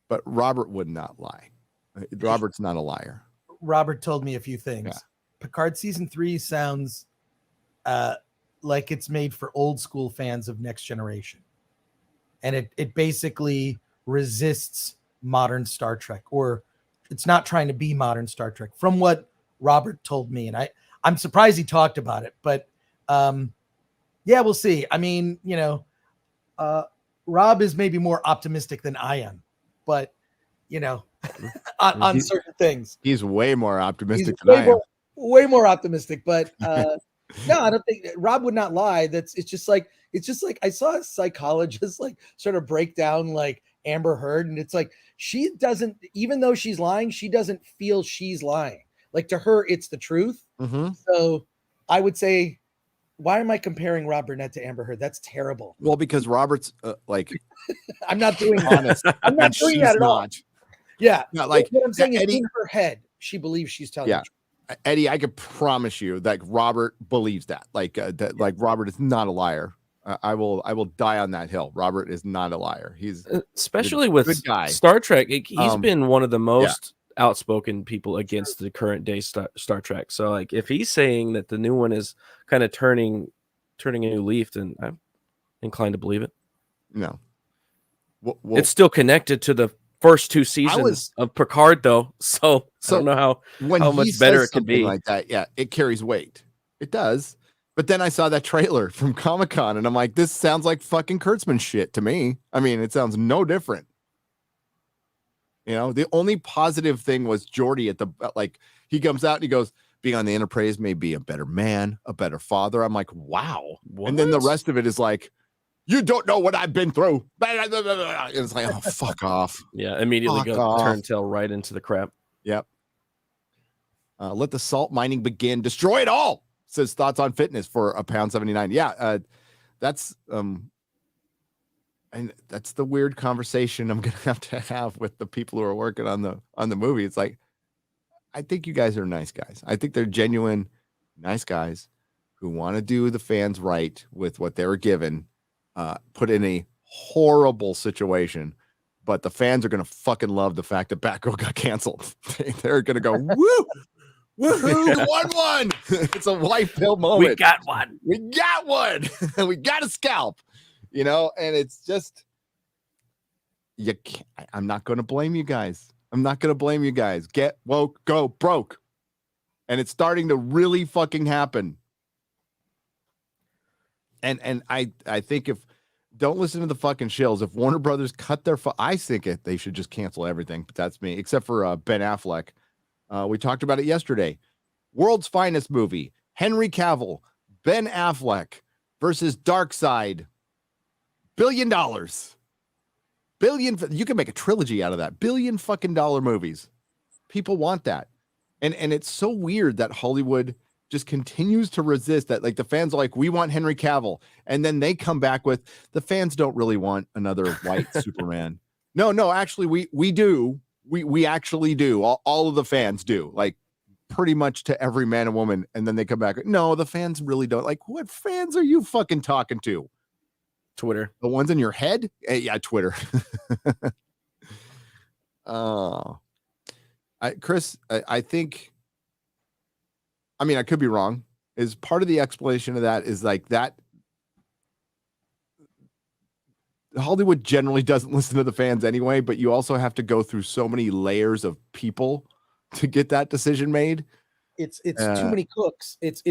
but Robert would not lie. Robert's not a liar. Robert told me a few things. Yeah. Picard season 3 sounds like it's made for old school fans of Next Generation. And it basically resists modern Star Trek, or it's not trying to be modern Star Trek, from what Robert told me. And I'm surprised he talked about it, but yeah, we'll see. I mean, Rob is maybe more optimistic than I am, but on certain things. He's way more optimistic than I am. Way more optimistic, but no, I don't think Rob would not lie. It's just like I saw a psychologist like sort of break down like Amber Heard, and it's like she doesn't, even though she's lying, she doesn't feel she's lying. Like to her, it's the truth. Mm-hmm. So I would say, why am I comparing Rob Burnett to Amber Heard? That's terrible. Well, because Robert's like, I'm not doing honest. I'm not doing that at all. Yeah, not like what I'm saying is Eddie, in her head, she believes she's telling the truth. Eddie, I could promise you that Robert believes that. Like Robert is not a liar. I will die on that hill. Robert is not a liar. He's especially with Star Trek. He's been one of the most outspoken people against the current day Star Trek. So like, if he's saying that the new one is kind of turning a new leaf, then I'm inclined to believe it. No, it's still connected to the first 2 seasons of Picard, though. So I don't know how much better it could be. Like that, yeah, it carries weight. It does. But then I saw that trailer from Comic-Con, and I'm like, this sounds like fucking Kurtzman shit to me. I mean, it sounds no different. The only positive thing was Geordi at the he comes out and he goes, being on the Enterprise may be a better man, a better father. I'm like, wow. What? And then the rest of it is like, you don't know what I've been through. And it's like, oh, fuck off. Yeah, immediately turn tail right into the crap. Yep. Let the salt mining begin. Destroy it all. Says thoughts on fitness for £1.79. Yeah, that's and that's the weird conversation I'm gonna have to have with the people who are working on the movie. It's like, I think you guys are nice guys. I think they're genuine, nice guys who want to do the fans right with what they were given. Put in a horrible situation, but the fans are gonna fucking love the fact that Batgirl got canceled. They're gonna go, woo, woohoo, won. It's a white pill moment. We got one. We got a scalp, and it's just, you can't, I'm not gonna blame you guys. Get woke, go broke, and it's starting to really fucking happen. And I think don't listen to the fucking shills. If Warner Brothers cut their, I think they should just cancel everything. But that's me, except for Ben Affleck. We talked about it yesterday. World's finest movie: Henry Cavill, Ben Affleck versus Darkseid. $1 billion. You can make a trilogy out of that. $1 billion fucking movies. People want that, and it's so weird that Hollywood just continues to resist that. Like, the fans are like, we want Henry Cavill, and then they come back with, the fans don't really want another white Superman. No, actually we do. We actually do. All of the fans do. Like, pretty much to every man and woman, and then they come back, no, the fans really don't. Like, what fans are you fucking talking to? Twitter. The ones in your head? Yeah, Twitter. Chris, I think, I mean, I could be wrong. Is part of the explanation of that is like that Hollywood generally doesn't listen to the fans anyway, but you also have to go through so many layers of people to get that decision made. It's too many cooks. It's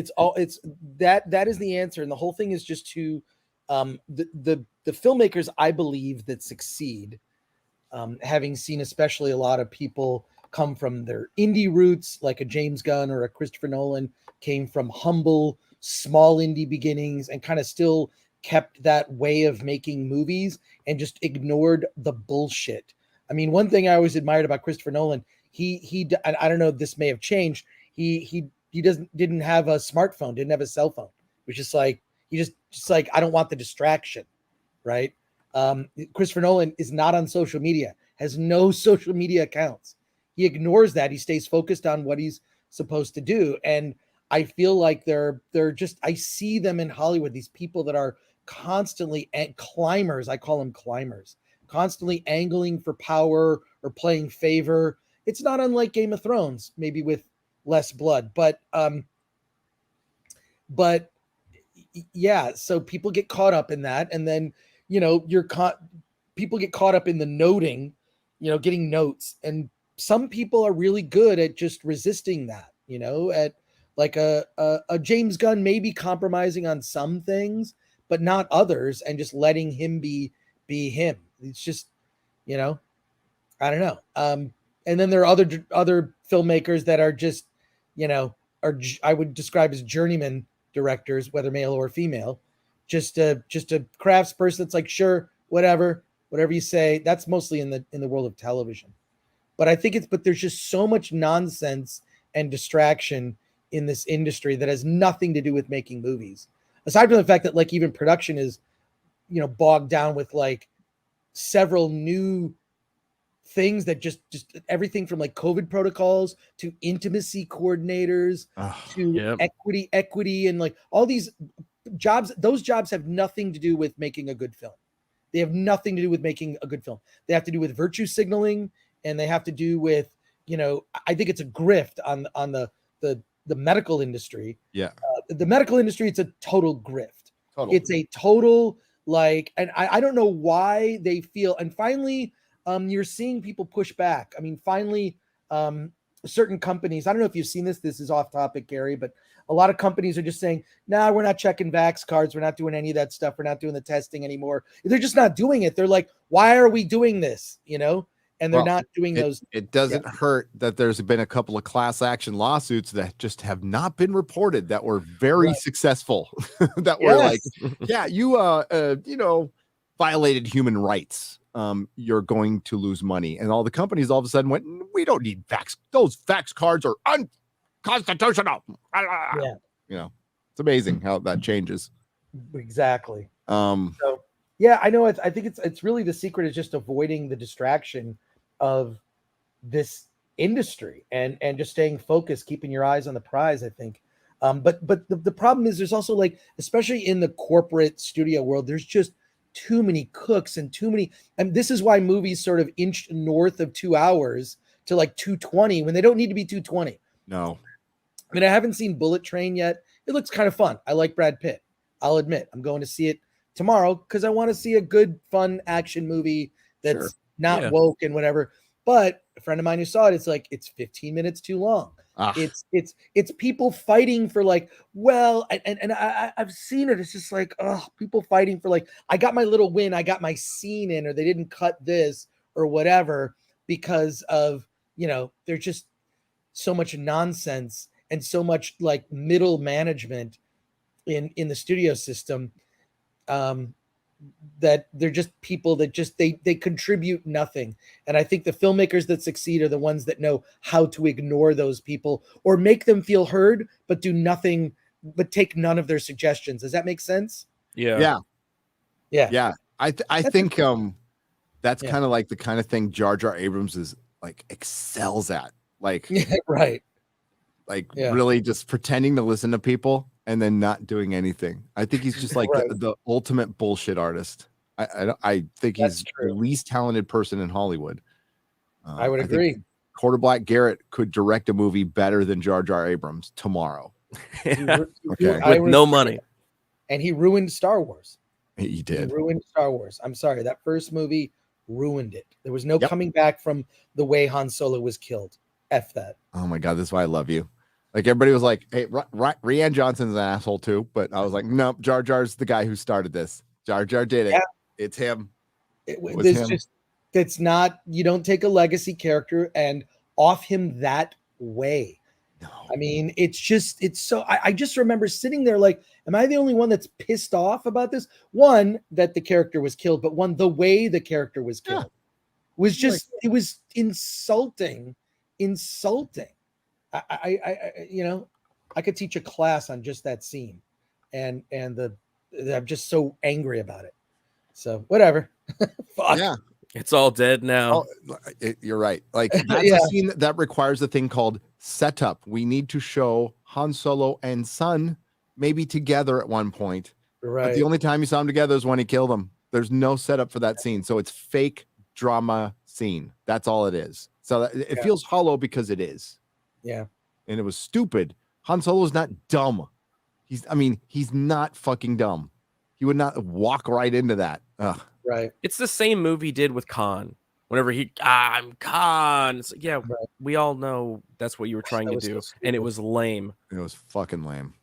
that is the answer. And the whole thing is just to the filmmakers, I believe, that succeed, having seen especially a lot of people come from their indie roots, like a James Gunn or a Christopher Nolan, came from humble, small indie beginnings and kind of still kept that way of making movies and just ignored the bullshit. I mean, one thing I always admired about Christopher Nolan, he I don't know, this may have changed. He didn't have a smartphone, didn't have a cell phone. It was just like, he just like, I don't want the distraction, right? Christopher Nolan is not on social media, has no social media accounts. He ignores that. He stays focused on what he's supposed to do. And I feel like they're just, I see them in Hollywood, these people that are constantly climbers. I call them climbers, constantly angling for power or playing favor. It's not unlike Game of Thrones, maybe with less blood, but yeah, so people get caught up in that. And then, you know, people get caught up in the noting, you know, getting notes. And some people are really good at just resisting that, you know, at like a James Gunn, maybe compromising on some things, but not others, and just letting him be him. It's just, you know, I don't know. And then there are other filmmakers that are just, you know, I would describe as journeyman directors, whether male or female, just a craftsperson that's like, sure, whatever you say. That's mostly in the world of television. But I think but there's just so much nonsense and distraction in this industry that has nothing to do with making movies. Aside from the fact that like even production is, you know, bogged down with like several new things that just everything from like COVID protocols to intimacy coordinators to equity and like all these jobs. Those jobs have nothing to do with making a good film. They have nothing to do with making a good film. They have to do with virtue signaling, and they have to do with, you know, I think it's a grift on the medical industry. Yeah. The medical industry, it's a total grift. Totally. It's a total like, and I don't know why they feel, and finally, you're seeing people push back. I mean, finally, certain companies, I don't know if you've seen this is off topic, Gary, but a lot of companies are just saying, nah, we're not checking vax cards. We're not doing any of that stuff. We're not doing the testing anymore. They're just not doing it. They're like, why are we doing this? You know? And they're not doing those. It doesn't hurt that there's been a couple of class action lawsuits that just have not been reported that were very successful. That were like, yeah, you you know, violated human rights. You're going to lose money. And all the companies all of a sudden went, we don't need fax. Those fax cards are unconstitutional. Yeah. You know, it's amazing how that changes. Exactly. So yeah, I know. I think it's really the secret is just avoiding the distraction of this industry and just staying focused, keeping your eyes on the prize, I think. But the problem is there's also like, especially in the corporate studio world, there's just too many cooks and too many, and this is why movies sort of inched north of 2 hours to like 220 when they don't need to be 220. No. I mean, I haven't seen Bullet Train yet. It looks kind of fun. I like Brad Pitt. I'll admit, I'm going to see it tomorrow because I want to see a good, fun action movie that's not woke and whatever. But a friend of mine who saw it, it's like, it's 15 minutes too long. It's people fighting for like, well, and I've seen it. It's just like, oh, people fighting for like, I got my little win. I got my scene in, or they didn't cut this or whatever because of, you know, there's just so much nonsense and so much like middle management in the studio system. That they're just people that just they contribute nothing. And I think the filmmakers that succeed are the ones that know how to ignore those people or make them feel heard, but do nothing, but take none of their suggestions. Does that make sense? Yeah. I think that's kind of like the kind of thing Jar Jar Abrams is like excels at. Like, right. like Yeah. really just pretending to listen to people and then not doing anything. I think he's just like Right. the ultimate bullshit artist. I think That's he's true. the least talented person in Hollywood. I would think agree. Quarterback Garrett could direct a movie better than Jar Jar Abrams tomorrow. Okay. With no money. And he ruined Star Wars. He He did. ruined Star Wars. I'm sorry. That first movie ruined it. There was no Yep. coming back from the way Han Solo was killed. F that. Oh my God, this is why I love you. Like everybody was like, "Hey, Rian Johnson's an asshole too," but I was like, "Nope, Jar Jar's the guy who started this. Jar Jar did it. Yeah. It's him." There's him. just, it's not, you don't take a legacy character and off him that way. No. I mean, it's so, I just remember sitting there like, am I the only one that's pissed off about this? One, that the character was killed, but one, the way the character was killed was just, it was insulting. I could teach a class on just that scene, and I'm just so angry about it. So whatever. Fuck. Yeah, It's all dead now. You're right. Like that's a scene that requires a thing called setup. We need to show Han Solo and Son maybe together at one point. Right. But the only time you saw them together is when he killed them. There's no setup for that scene, so it's fake drama scene. That's all it is. So it feels hollow because it is. Yeah. And it was stupid. Han Solo's not dumb. He's not fucking dumb. He would not walk right into that. Ugh. Right. It's the same move he did with Khan. Whenever I'm Khan. It's like, yeah, we all know that's what you were trying to do. And it was lame. It was fucking lame.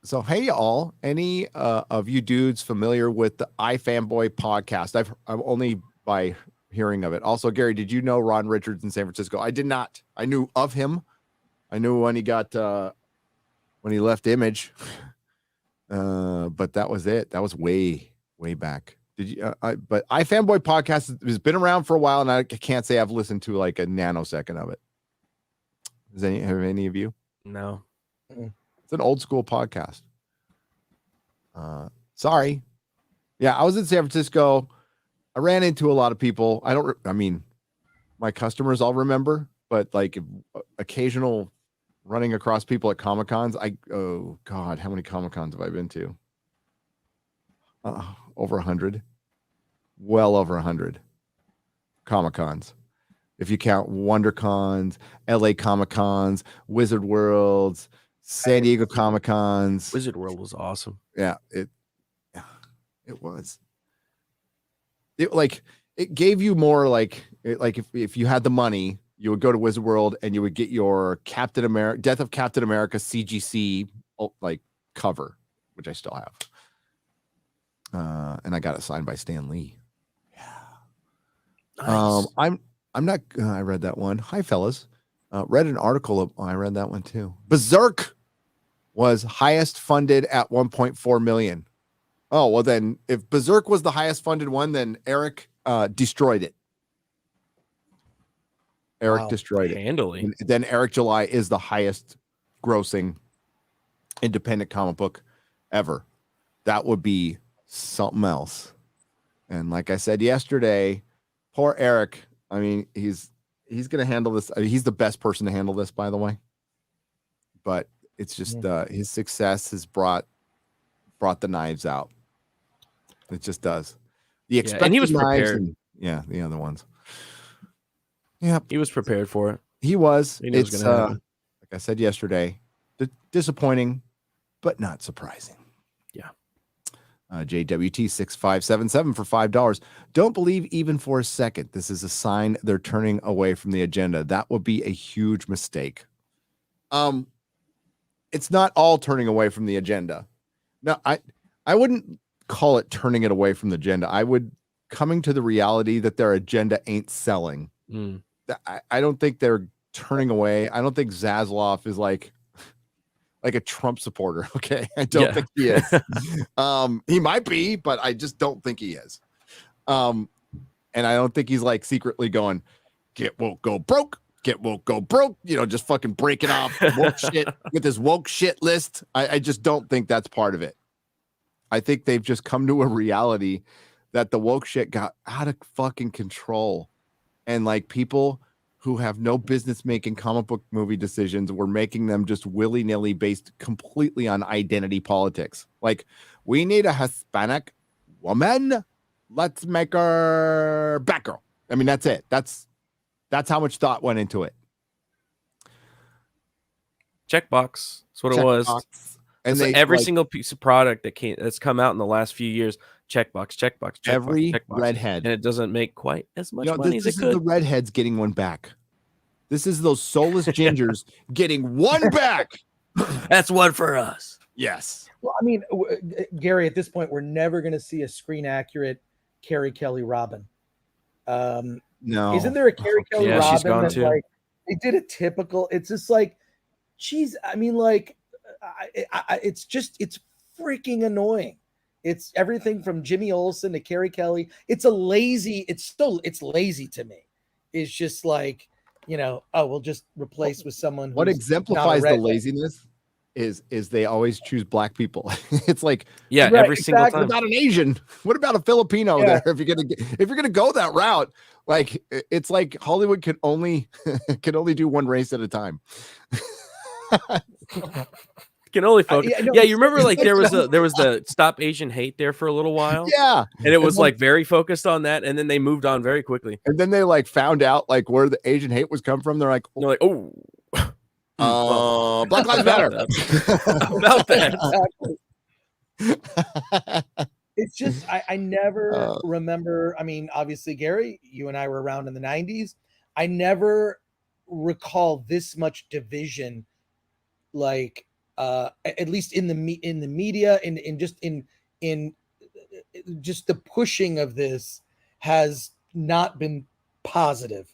So hey y'all, any of you dudes familiar with the iFanboy podcast? I'm only by hearing of it. Also, Gary, did you know Ron Richards in San Francisco? I did not. I knew of him. I knew when he got when he left Image. But that was it. That was way back. Did you but iFanboy podcast has been around for a while, and I can't say I've listened to like a nanosecond of it. Have any of you? No. It's an old school podcast. Sorry. Yeah, I was in San Francisco. I ran into a lot of people. My customers I'll remember, but like occasional running across people at Comic-Cons. Oh God, how many Comic-Cons have I been to? Over 100. Well over 100 Comic-Cons. If you count WonderCons, LA Comic-Cons, Wizard Worlds, San Diego Comic-Cons. Wizard World was awesome. Yeah, it was. It gave you more like if you had the money, you would go to Wizard World and you would get your Captain America, Death of Captain America CGC like cover, which I still have. And I got it signed by Stan Lee. Yeah. Nice. I'm not. I read that one. Hi, fellas. Read an article. I read that one too. Berserk was highest funded at 1.4 million. Oh, well then if Berserk was the highest funded one, then Eric destroyed it. Eric destroyed it. Handily. And then Eric July is the highest grossing independent comic book ever. That would be something else. And like I said yesterday, poor Eric. I mean, he's going to handle this. I mean, he's the best person to handle this, by the way. But it's just his success has brought the knives out. It just does. The expected and he was knives prepared. The other ones. Yeah, He was prepared for it. he was. He knew it was It's gonna happen. like I said yesterday, disappointing, but not surprising. Yeah. JWT 6577 for $5. Don't believe even for a second this is a sign they're turning away from the agenda. That would be a huge mistake. It's not all turning away from the agenda. No, I wouldn't call it turning it away from the agenda. I would coming to the reality that their agenda ain't selling. I don't think they're turning away. I don't think Zaslav is like a Trump supporter. Okay. I don't think he is. He might be, but I just don't think he is. And I don't think he's like secretly going, get woke, go broke, get woke, go broke, just fucking breaking off woke shit with his woke shit list. I just don't think that's part of it. I think they've just come to a reality that the woke shit got out of fucking control. And like people who have no business making comic book movie decisions. We're making them just willy-nilly based completely on identity politics. Like, we need a Hispanic woman. Let's make her Batgirl. I mean, that's it. That's how much thought went into it. Checkbox. That's what it was. And every single piece of product that's come out in the last few years, checkbox. Every checkbox, redhead, and it doesn't make quite as much money as it could. This is the redheads getting one back. This is those soulless gingers getting one back. That's one for us. Yes. Well, I mean, Gary, at this point, we're never going to see a screen accurate Carrie Kelly Robin. No. Isn't there a Carrie Kelly Yeah, Robin she's gone that too. like they did a typical? It's just like, she's. I mean, like, it's freaking annoying. It's everything from Jimmy Olsen to Carrie Kelly. It's lazy to me. It's just like, we'll just replace with someone. What exemplifies the laziness is they always choose black people. It's like, right, every single time. What about an Asian? What about a Filipino there? If you're gonna go that route, like, it's like Hollywood can only do one race at a time. Can only focus. You remember like there was the Stop Asian Hate there for a little while. Yeah, and it was like very focused on that, and then they moved on very quickly. And then they like found out like where the Asian hate was come from. They're like, Black Lives Matter. About that. It's just I never remember. I mean, obviously, Gary, you and I were around in the 90s. I never recall this much division, like at least in the media, in just the pushing of this has not been positive.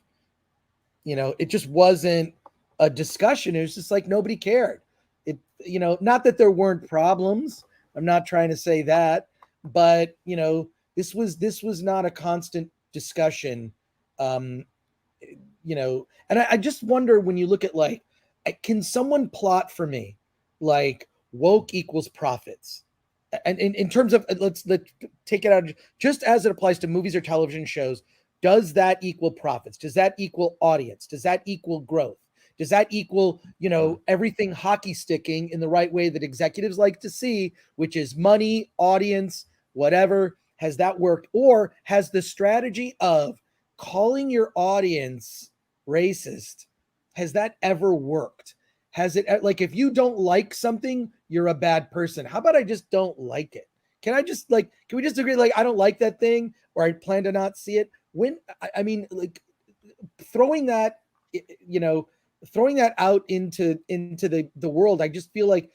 It just wasn't a discussion. It was just like nobody cared. Not that there weren't problems. I'm not trying to say that, but this was not a constant discussion. And I just wonder, when you look at like, can someone plot for me like woke equals profits? And in terms of, let's take it out, just as it applies to movies or television shows, does that equal profits? Does that equal audience? Does that equal growth? Does that equal, everything hockey sticking in the right way that executives like to see, which is money, audience, whatever? Has that worked? Or has the strategy of calling your audience racist, has that ever worked? Has it, like, if you don't like something, you're a bad person? How about I just don't like it? Can we just agree, like, I don't like that thing, or I plan to not see it? I mean, like, throwing that out into the world, I just feel like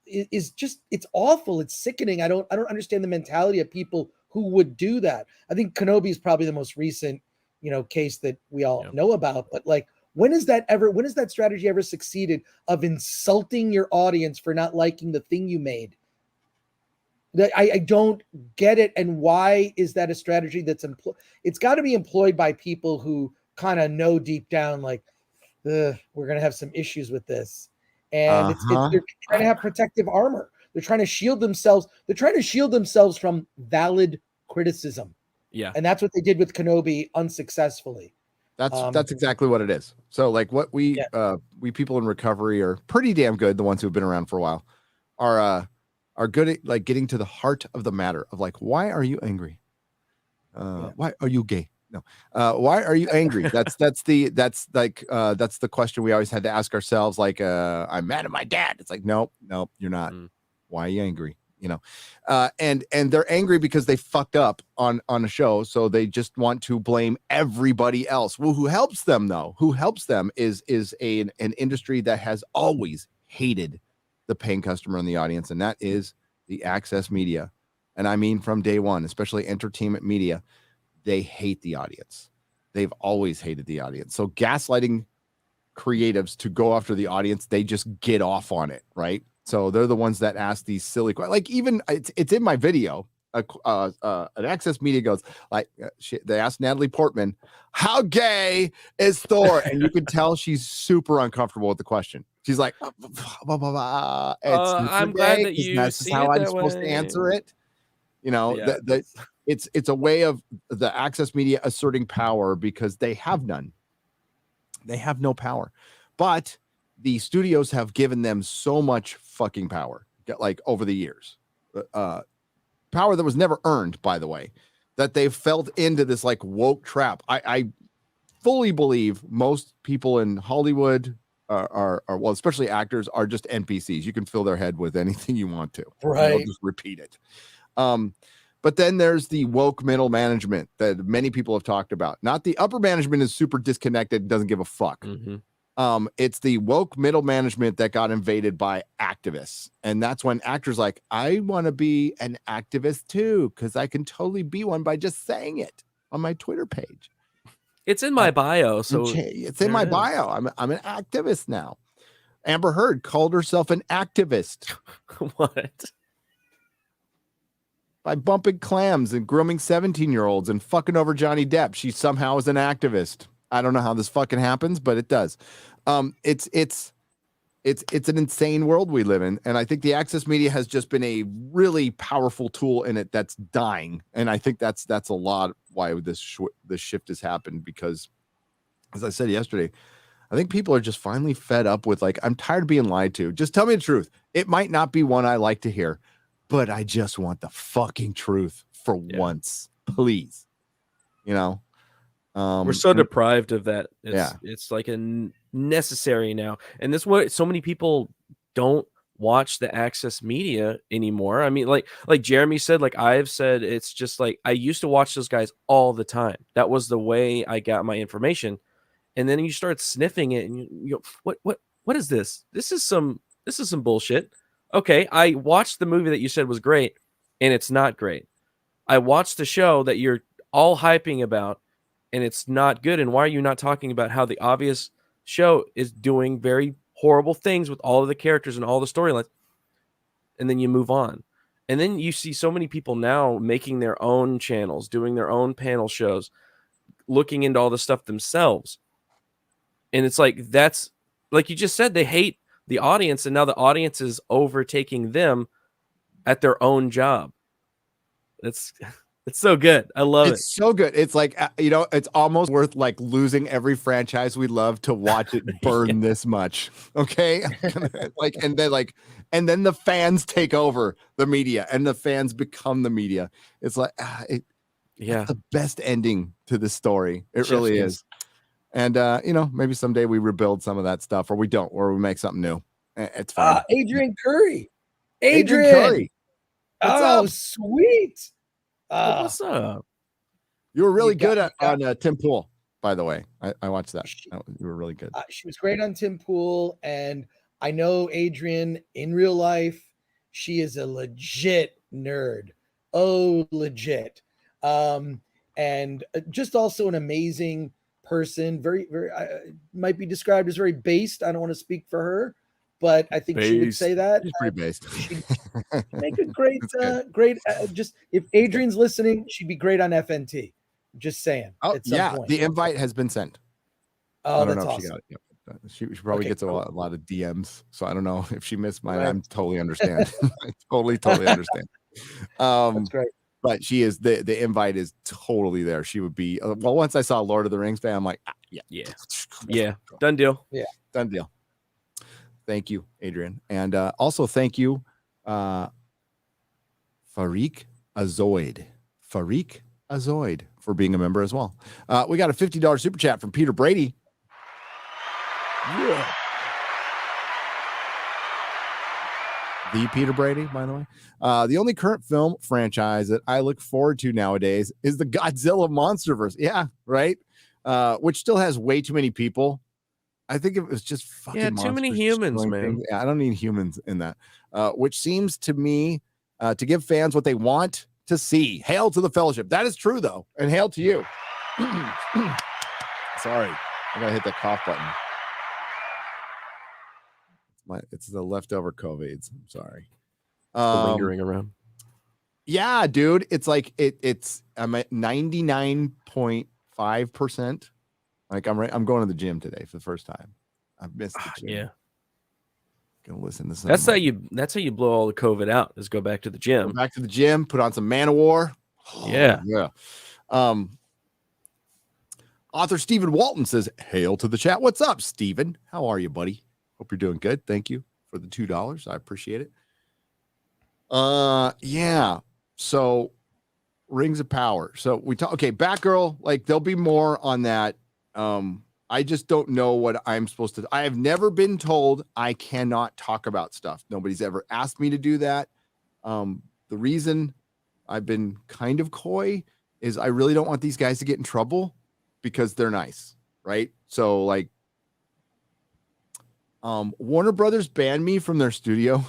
it's awful. It's sickening. I don't understand the mentality of people who would do that. I think Kenobi is probably the most recent, case that we all know about. But like, when has that strategy ever succeeded, of insulting your audience for not liking the thing you made? That I don't get it. And why is that a strategy that's it's got to be employed by people who kind of know deep down, like, we're going to have some issues with this. And they're trying to have protective armor. They're trying to shield themselves. They're trying to shield themselves from valid criticism. Yeah. And that's what they did with Kenobi unsuccessly. That's exactly what it is. So like what we people in recovery are pretty damn good. The ones who've been around for a while are good at like getting to the heart of the matter of like, why are you angry? Why are you gay? No. Why are you angry? That's the question we always had to ask ourselves. Like, I'm mad at my dad. It's like, nope, you're not. Why are you angry? And they're angry because they fucked up on a show. So they just want to blame everybody else. Well, who helps them though? Who helps them is an industry that has always hated the paying customer in the audience. And that is the access media. And I mean, from day one, especially entertainment media, they hate the audience. They've always hated the audience. So gaslighting creatives to go after the audience, they just get off on it, right? So they're the ones that ask these silly questions. Like, even it's in my video. An access media goes like, they asked Natalie Portman, "How gay is Thor?" And you can tell she's super uncomfortable with the question. She's like, blah, blah, blah. I'm glad that you that's see how it I'm that supposed to way. answer it. It's a way of the access media asserting power because they have none. They have no power, but the studios have given them so much fucking power, like over the years, power that was never earned, by the way, that they've fell into this like woke trap. I fully believe most people in Hollywood are well, especially actors, are just NPCs. You can fill their head with anything you want to. Right. They'll just repeat it. But then there's the woke middle management that many people have talked about. Not the upper management is super disconnected, doesn't give a fuck. Mm-hmm. It's the woke middle management that got invaded by activists. And that's when actors like, I want to be an activist too, because I can totally be one by just saying it on my Twitter page. It's in my bio, so it's in my bio. I'm an activist now. Amber Heard called herself an activist. What? By bumping clams and grooming 17-year-olds and fucking over Johnny Depp. She somehow is an activist. I don't know how this fucking happens, but it does. It's an insane world we live in, and I think the access media has just been a really powerful tool in it that's dying. And I think that's a lot why this shift has happened, because, as I said yesterday, I think people are just finally fed up with, like, I'm tired of being lied to. Just tell me the truth. It might not be one I like to hear, but I just want the fucking truth for once, please. You know, we're so deprived of that. It's like a necessary now, and this is what so many people don't watch the access media anymore. I mean, like Jeremy said, like I've said, it's just like I used to watch those guys all the time. That was the way I got my information, and then you start sniffing it, and you go, what is this? This is some bullshit. Okay, I watched the movie that you said was great, and it's not great. I watched the show that you're all hyping about, and it's not good. And why are you not talking about how the obvious show is doing very horrible things with all of the characters and all the storylines? And then you move on. And then you see so many people now making their own channels, doing their own panel shows, looking into all the stuff themselves. And it's like, that's like you just said, they hate the audience, and now the audience is overtaking them at their own job. It's so good. I love it. It's so good. It's like, it's almost worth like losing every franchise we love to watch it burn this much. Okay. and then the fans take over the media, and the fans become the media. It's like, it's the best ending to the story. It really is. And, maybe someday we rebuild some of that stuff, or we don't, or we make something new. It's fine. Adrian Curry. Adrian Curry. What's up? Sweet. What's up? You were really good on Tim Pool, by the way. I watched that. You were really good. She was great on Tim Pool, and I know Adrian in real life. She is a legit nerd. Oh, legit. And just also an amazing person. Very, very, might be described as very based. I don't want to speak for her, but I think she would say that. She's pretty based. She'd make a great, just if Adrian's listening, she'd be great on FNT. Just saying. Oh, point. The invite has been sent. Oh, I don't that's know if awesome. she got it. Yep. She probably gets a lot of DMs, so I don't know if she missed mine. Right. I'm totally understand. I totally understand. That's great. But she is the invite is totally there. She would be once I saw Lord of the Rings fan, I'm like, yeah, done deal. Yeah, done deal. Thank you, Adrian, and also thank you, Farik Azoid. Farik Azoid for being a member as well. We got a $50 super chat from Peter Brady. Yeah. The Peter Brady, by the way. The only current film franchise that I look forward to nowadays is the Godzilla Monsterverse. Yeah, right. Which still has way too many people. I think it was just fucking too many humans, man. Yeah, I don't need humans in that. Which seems to me to give fans what they want to see. Hail to the Fellowship. That is true, though, and hail to you. Sorry, I gotta hit that cough button. It's the leftover COVIDs. I'm sorry. Lingering around. Yeah, dude. It's like I'm at 99.5%. Like I'm going to the gym today for the first time. I've missed the gym. Yeah. Gonna listen to some. That's how you blow all the COVID out, is go back to the gym. Go back to the gym, put on some Manowar. Yeah. Yeah. Author Stephen Walton says, hail to the chat. What's up, Stephen? How are you, buddy? Hope you're doing good. Thank you for the $2. I appreciate it. Yeah. So Rings of Power. So we talk, okay, Batgirl, like there'll be more on that. I just don't know what I'm supposed to. I have never been told I cannot talk about stuff. Nobody's ever asked me to do that. The reason I've been kind of coy is I really don't want these guys to get in trouble because they're nice, right? So like, Warner Brothers banned me from their studio.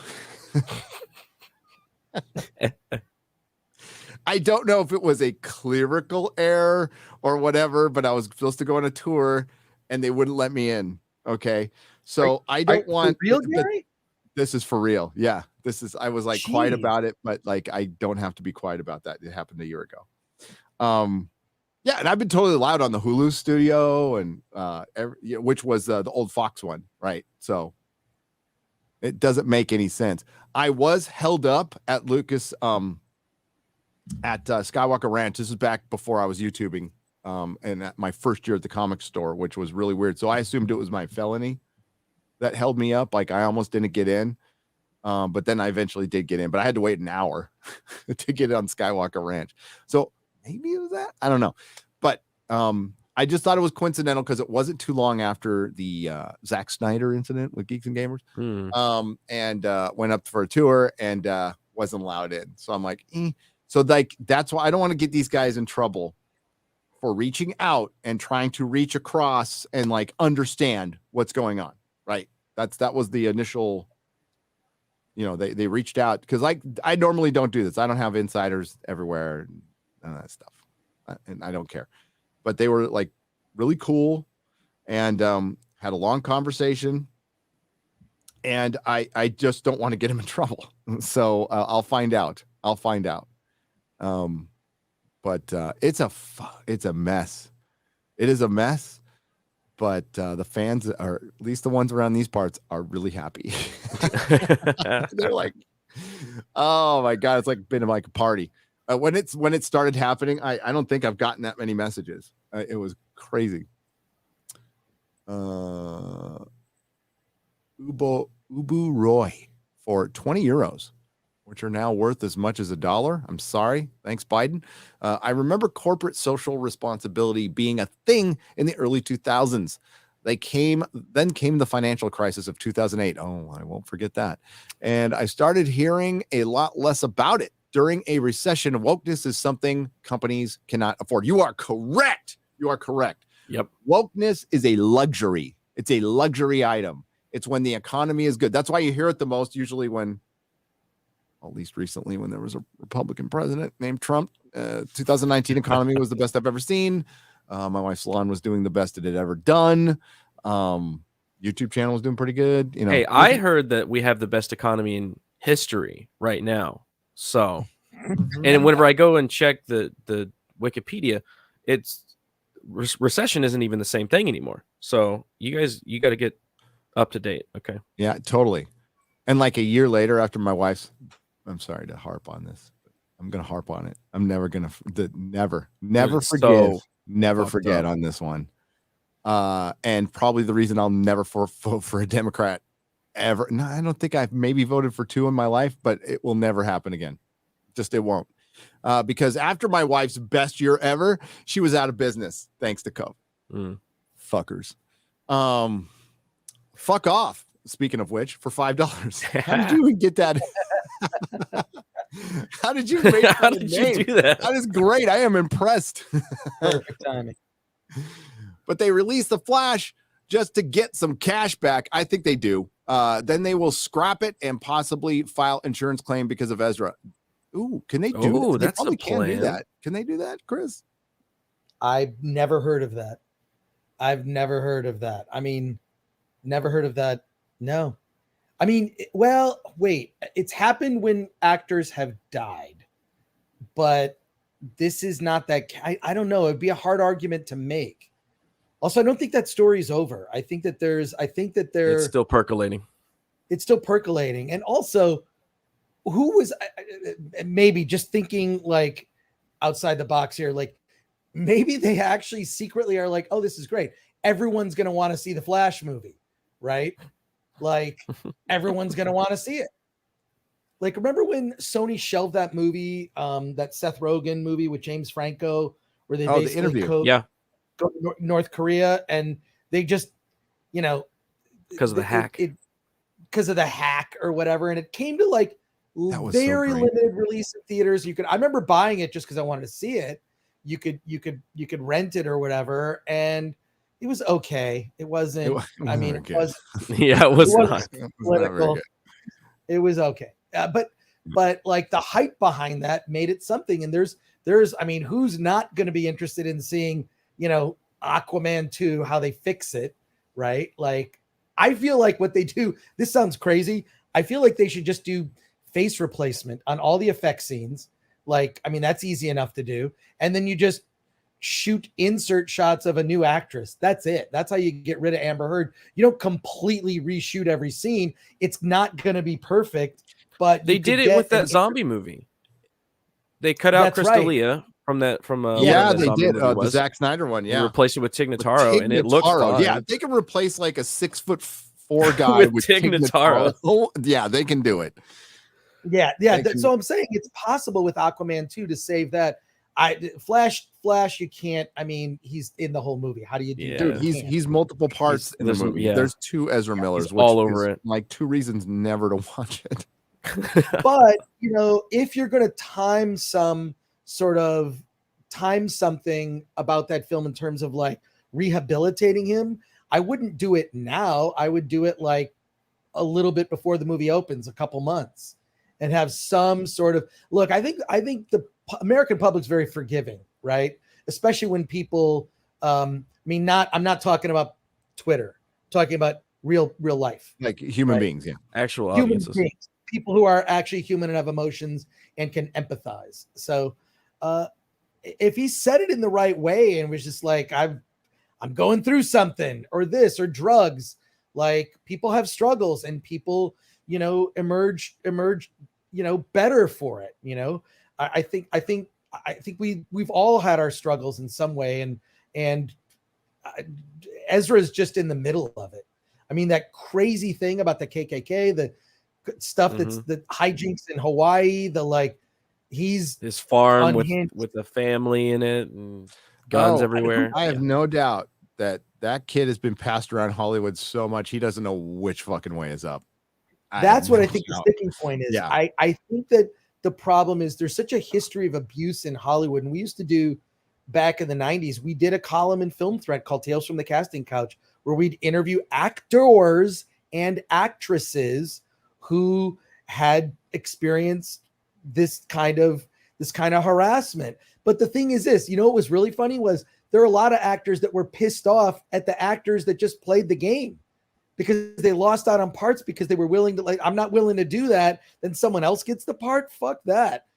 I don't know if it was a clerical error or whatever, but I was supposed to go on a tour and they wouldn't let me in. Okay. So I don't want real, Gary? This is for real. Yeah. I was like quiet Jeez. about it, but like, I don't have to be quiet about that. It happened a year ago. Yeah. And I've been totally loud on the Hulu studio and, which was the old Fox one. Right. So it doesn't make any sense. I was held up at Lucas, at Skywalker Ranch. This is back before I was YouTubing, and at my first year at the comic store, which was really weird. So I assumed it was my felony that held me up. Like I almost didn't get in, but then I eventually did get in. But I had to wait an hour to get on Skywalker Ranch. So maybe it was that. I don't know. But I just thought it was coincidental because it wasn't too long after the Zack Snyder incident with Geeks and Gamers, and went up for a tour and wasn't allowed in. So I'm like, So like that's why I don't want to get these guys in trouble for reaching out and trying to reach across and like understand what's going on. Right. That was the initial, they reached out because like I normally don't do this. I don't have insiders everywhere and none of that stuff. And I don't care. But they were like really cool and had a long conversation. And I just don't want to get him in trouble. So I'll find out. But it's a mess. It is a mess, but the fans are, at least the ones around these parts, are really happy. They're like, oh my God, it's like been like a party. When it started happening, I don't think I've gotten that many messages. It was crazy. Ubu Roy for 20 euros. Which are now worth as much as $1. I'm sorry. Thanks, Biden. I remember corporate social responsibility being a thing in the early 2000s. Then came the financial crisis of 2008. Oh, I won't forget that. And I started hearing a lot less about it. During a recession, wokeness is something companies cannot afford. You are correct. Yep. Wokeness is a luxury. It's a luxury item. It's when the economy is good. That's why you hear it the most usually when, at least recently, when there was a Republican president named Trump. 2019 economy was the best I've ever seen. My wife's salon was doing the best it had ever done. YouTube channel was doing pretty good. Hey, I heard that we have the best economy in history right now. So, and whenever I go and check the Wikipedia, it's recession isn't even the same thing anymore. So you got to get up to date. Okay. Yeah, totally. And like a year later, after my wife's, I'm sorry to harp on this, but I'm going to harp on it. I'm never going to, never forget on this one. And probably the reason I'll never vote for a Democrat ever. No, I don't think I've maybe voted for 2 in my life, but it will never happen again. Just, it won't. Because after my wife's best year ever, she was out of business thanks to COVID. Fuckers. Fuck off. Speaking of which, for $5. How did you even get that? How did you make How did you do that? That is great. I am impressed. Perfect timing. But they released the Flash just to get some cash back. I think they do. Then they will scrap it and possibly file insurance claim because of Ezra. Ooh, can they do that? That's they a can plan. do that. Can they do that, Chris? I've never heard of that. I mean, never heard of that. No. I mean, well, wait, it's happened when actors have died, but this is not that. I don't know. It'd be a hard argument to make. Also, I don't think that story's over. I think that It's still percolating. And also, who was maybe just thinking like outside the box here, like maybe they actually secretly are like, oh, this is great. Everyone's going to want to see the Flash movie, right? Like everyone's going to want to see it. Like, remember when Sony shelved that movie, that Seth Rogen movie with James Franco, where they basically the interview. go to North Korea, and they just, you know, because of the hack, because of the hack or whatever, and it came to like very so limited release in theaters. I remember buying it just because I wanted to see it. You could rent it or whatever, and it was okay. It wasn't. I mean, it was. Yeah, it was not. Political. It was okay. But like the hype behind that made it something. And there's, I mean, who's not going to be interested in seeing, you know, Aquaman 2, how they fix it, right? Like, I feel like what they do, this sounds crazy. I feel like they should just do face replacement on all the effect scenes. Like, I mean, that's easy enough to do. And then you just shoot insert shots of a new actress. That's it. That's how you get rid of Amber Heard. You don't completely reshoot every scene. It's not going to be perfect. But they did it with that zombie movie. They cut out Crystalia from that. They did the Zack Snyder one. Yeah, and replaced it with Tig Notaro, and it looked fine. Yeah, they can replace like a 6'4" guy with Tig Notaro. Yeah, they can do it. Yeah. So I'm saying it's possible with Aquaman 2 to save that. Flash, you can't. I mean, he's in the whole movie. How do you do that? Dude, he's multiple parts in the movie. Yeah. There's 2 Ezra Millers, which all over it. Like 2 reasons never to watch it. But you know, if you're going to time something about that film in terms of like rehabilitating him, I wouldn't do it now. I would do it like a little bit before the movie opens, a couple months, and have some sort of look. I think the American public's very forgiving, right? Especially when people, I'm not talking about Twitter, I'm talking about real life, like human beings, yeah, actual human audiences. beings. People who are actually human and have emotions and can empathize. So if he said it in the right way and was just like, I'm going through something or this or drugs, like people have struggles and people, you know, emerge, you know, better for it. You know, I think we've all had our struggles in some way. And Ezra is just in the middle of it. I mean, that crazy thing about the KKK, the stuff that's the hijinks in Hawaii, the like he's his farm with the family in it and guns everywhere. I have no doubt that kid has been passed around Hollywood so much he doesn't know which fucking way is up. That's what I think the sticking point is. Yeah. I think that the problem is there's such a history of abuse in Hollywood. And we used to do back in the 90s, we did a column in Film Threat called Tales from the Casting Couch, where we'd interview actors and actresses who had experienced this kind of harassment. But the thing is this, you know, what was really funny was there are a lot of actors that were pissed off at the actors that just played the game because they lost out on parts because they were willing to, like, I'm not willing to do that. Then someone else gets the part. Fuck that.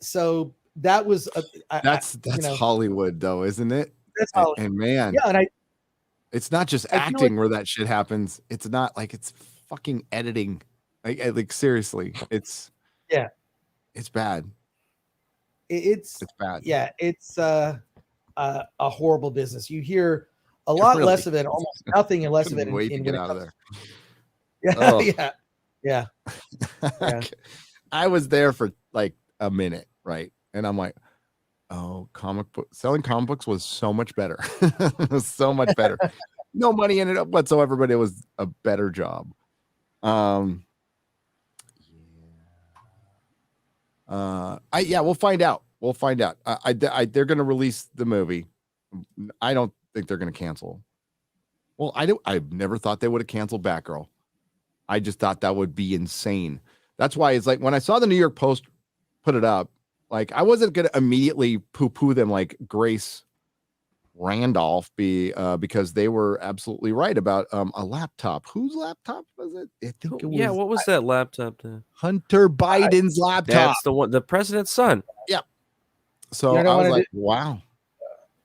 So that was, that's Hollywood though, isn't it? That's Hollywood. And man, yeah. And it's not just acting where that shit happens. It's not like it's fucking editing. Like seriously, it's bad. It's bad. Yeah, it's a horrible business. You hear a lot less of it, almost nothing and less of it. Wait to get out of there. Yeah, oh. yeah. I was there for like a minute, right? And I'm like, oh, selling comic books was so much better. It was so much better. No money in it whatsoever, but it was a better job. We'll find out. They're going to release the movie. I don't think they're going to cancel. Well, I've never thought they would have canceled Batgirl. I just thought that would be insane. That's why it's like when I saw the New York Post put it up, like I wasn't going to immediately poo-poo them like Grace Randolph because they were absolutely right about a laptop. Whose laptop was it? I think it was. Yeah, what was that laptop? Hunter Biden's laptop. That's the one, the president's son. Yep. So I was like, wow.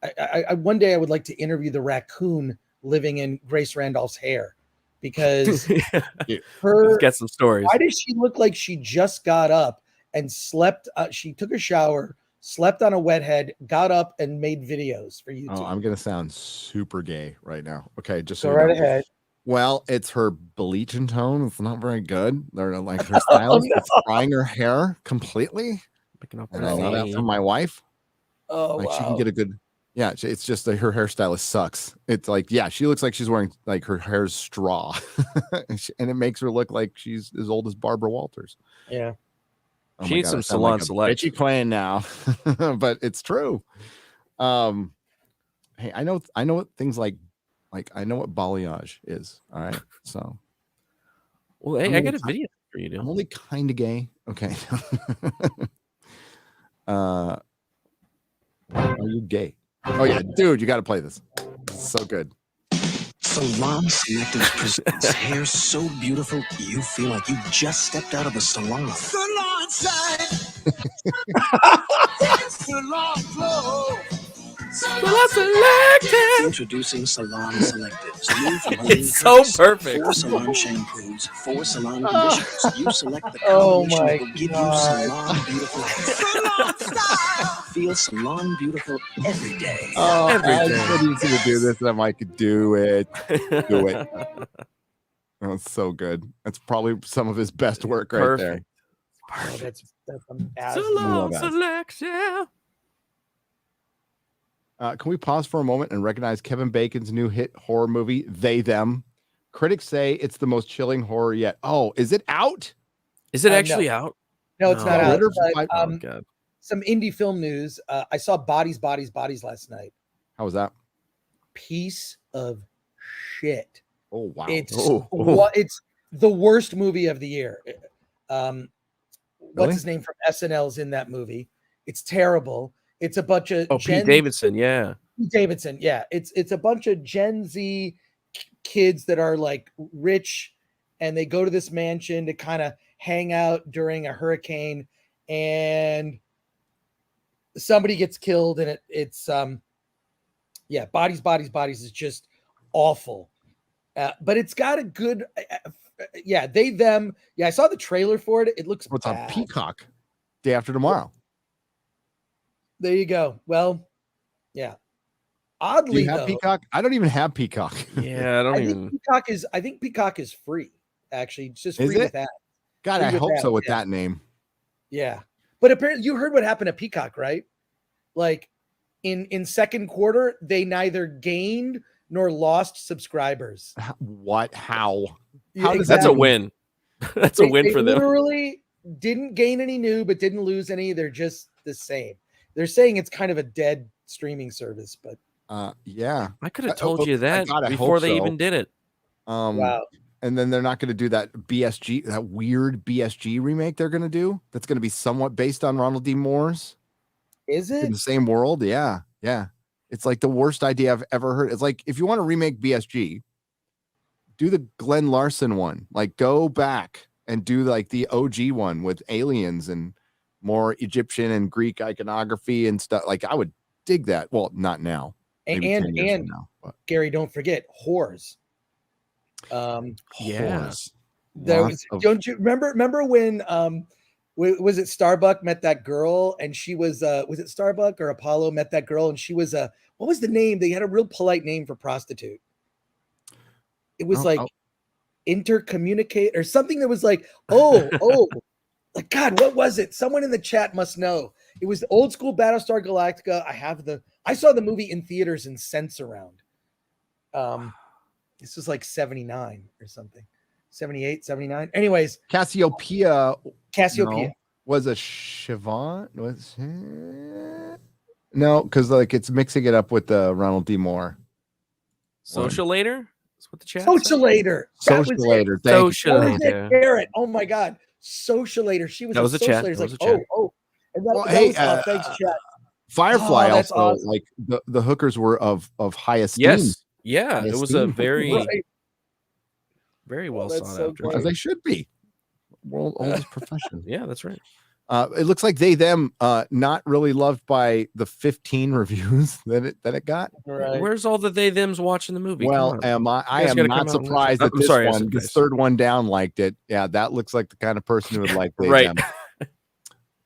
I one day I would like to interview the raccoon living in Grace Randolph's hair because let's get some stories. Why does she look like she just got up and slept? She took a shower, slept on a wet head, got up and made videos for YouTube. Oh, I'm gonna sound super gay right now. Okay, just so Go you right know. ahead. Well, it's her bleaching tone. It's not very good. They're like her stylist is drying her hair completely. Picking up And I know that from my wife. Oh, Like wow. she can get a good, yeah. It's just that her hairstylist sucks. It's like, yeah, she looks like she's wearing like her hair's straw, and it makes her look like she's as old as Barbara Walters. Yeah. Oh She my needs God, some I sound Salon like a Select. bitchy queen now, but it's true. Hey, I know what things like I know what balayage is. All right, so Well, hey, I'm I only got a video for you, I'm dude. only kind of gay. Okay. Are you gay? Oh yeah, dude, you got to play this. It's so good. Salon Selective presents hair so beautiful you feel like you just stepped out of a salon. Salon side. Salon flow. Salon Selective. Introducing Salon Selectives. New from It's so perfect. 4 salon shampoos, 4 salon conditioners. You select the Oh combination my that will give you God. salon beautiful hair. Salon style. Feel salon beautiful every day. Oh, Every I day. said he's gonna do this, and I'm like, do it. Do it. Oh, it's so good. That's probably some of his best work right Perfect. Oh, that's as Salon that. Selection. Can we pause for a moment and recognize Kevin Bacon's new hit horror movie, They Them? Critics say it's the most chilling horror yet. Oh, is it out? Is it No. actually out? No, it's not No. out. Twitter But, for Oh God. some indie film news. I saw Bodies last night. How was that? Piece of shit. Oh wow. It's Oh. it's the worst movie of the year. Really? What's his name from SNL's in that movie? It's terrible. It's a bunch of Pete Davidson. Yeah. Pete Davidson, yeah. It's a bunch of Gen Z kids that are like rich, and they go to this mansion to kind of hang out during a hurricane, and somebody gets killed, and it's Bodies is just awful. But it's got a good They Them. Yeah, I saw the trailer for it. It looks What's on bad. Peacock? Day after tomorrow. There you go. Well, yeah. Do Oddly, you have though, Peacock? I don't even have Peacock. Yeah. I don't even. I think Peacock is free. Actually, it's just Is free it? with that. God, Free I with hope that, so with yeah. that name. Yeah, but apparently, you heard what happened to Peacock, right? Like in second quarter, they neither gained nor lost subscribers. What? How? Yeah, does That's a exactly. win. That's a win They for them. literally didn't gain any new, but didn't lose any. They're just the same. They're saying it's kind of a dead streaming service, but Yeah. I could have told you that God, I before hope they so. even did it. wow. And then they're not going to do that BSG, that weird BSG remake they're going to do. That's going to be somewhat based on Ronald D. Moore's Is in it? the same world. Yeah. Yeah. It's like the worst idea I've ever heard. It's like, if you want to remake BSG, do the Glenn Larson one. Like, go back and do like the OG one with aliens and more Egyptian and Greek iconography and stuff. Like, I would dig that. Well, not now. Maybe 10 years from now. But Gary, don't forget whores. Yeah. whores. There Lots was, of- don't you remember when was it Starbuck met that girl, and she was it Starbuck or Apollo met that girl, and she was what was the name? They had a real polite name for prostitute. It was intercommunicate or something that was like, like God, what was it? Someone in the chat must know. It was the old school Battlestar Galactica. I saw the movie in theaters in Sense-Around. This was like 79 or something. 78, 79. Anyways, Cassiopeia Cassiopeia. was a Siobhan. No, because like it's mixing it up with the Ronald D. Moore. Socialator? That's what the chat said? Socialator. That was it. Socialator. Thank That was Socialator. it, Garrett. Oh my God. Socialator. She was That was a chat. socialator. It's That was like, a chat. And that, Well, that hey, was, thanks, chat. Firefly Oh, that's also awesome. like the hookers were of high esteem. Yes. Yeah. I It was a esteem. very, Right. very well that's sought so after. great. As they should be. World oldest profession. Yeah, that's right. It looks like them not really loved by the 15 reviews that it got. Right. Where's all the they thems watching the movie? Well, Come on. I You guys am gotta not come out and watch surprised it. that I'm this sorry, I one, said this guys. third one down, liked it. Yeah, that looks like the kind of person who would like they Right.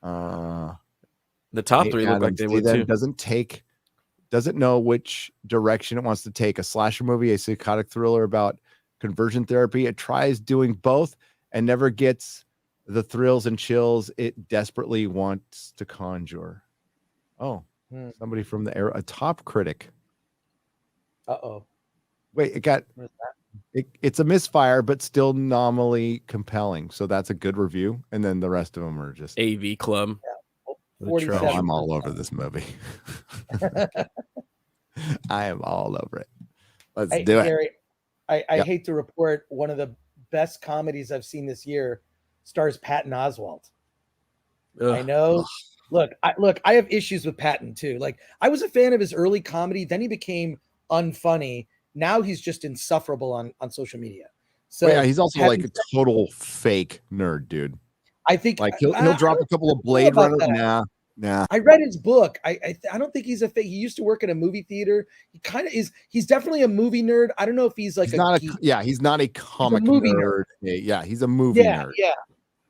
them. The top Hey, three look like Adam, they see would that too. doesn't know which direction it wants to take. A slasher movie, a psychotic thriller about conversion therapy. It tries doing both and never gets the thrills and chills it desperately wants to conjure. Oh, somebody from the era, a top critic. Uh-oh. Wait, it's a misfire, but still nominally compelling. So that's a good review. And then the rest of them are just AV Club. Yeah. The 47. trash. I'm all over this movie. I am all over it. Let's Hey, do it. Gary, I Yep. hate to report one of the best comedies I've seen this year stars Patton Oswalt. I Ugh. know. Look, I have issues with Patton too. Like, I was a fan of his early comedy, then he became unfunny. Now he's just insufferable on social media. So Well, yeah, he's also having- like a total fake nerd, dude. I think Like he'll drop a couple of know Blade about Runner. that. Nah. I read his book. I don't think he's a fake. He used to work in a movie theater. He kind of is. He's definitely a movie nerd. I don't know if he's like He's not geek. he's not a comic movie nerd. Yeah, he's a movie nerd. Yeah.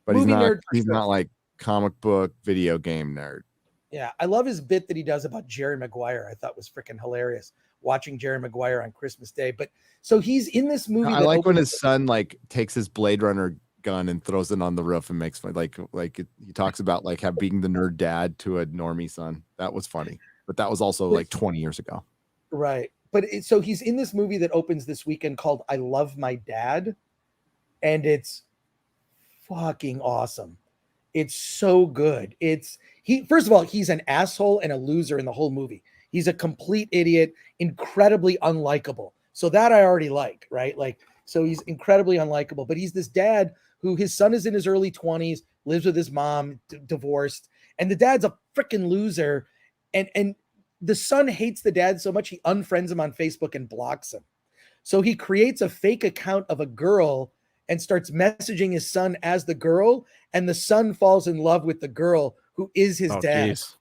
But Movie he's not nerd for he's sure. not like comic book video game nerd. Yeah, I love his bit that he does about Jerry Maguire. I thought was freaking hilarious watching Jerry Maguire on Christmas Day. But so he's in this movie. I like when his son like takes his Blade Runner gun and throws it on the roof and makes fun. He talks about like being the nerd dad to a normie son. That was funny, but that was also like 20 years ago. Right. But so he's in this movie that opens this weekend called I Love My Dad. And it's fucking awesome. It's so good. First of all, he's an asshole and a loser in the whole movie. He's a complete idiot, incredibly unlikable. So that I already like, right? Like, so he's incredibly unlikable, but he's this dad who his son is in his early 20s, lives with his mom, divorced, and the dad's a freaking loser. And the son hates the dad so much he unfriends him on Facebook and blocks him. So he creates a fake account of a girl and starts messaging his son as the girl, and the son falls in love with the girl who is his dad. Geez.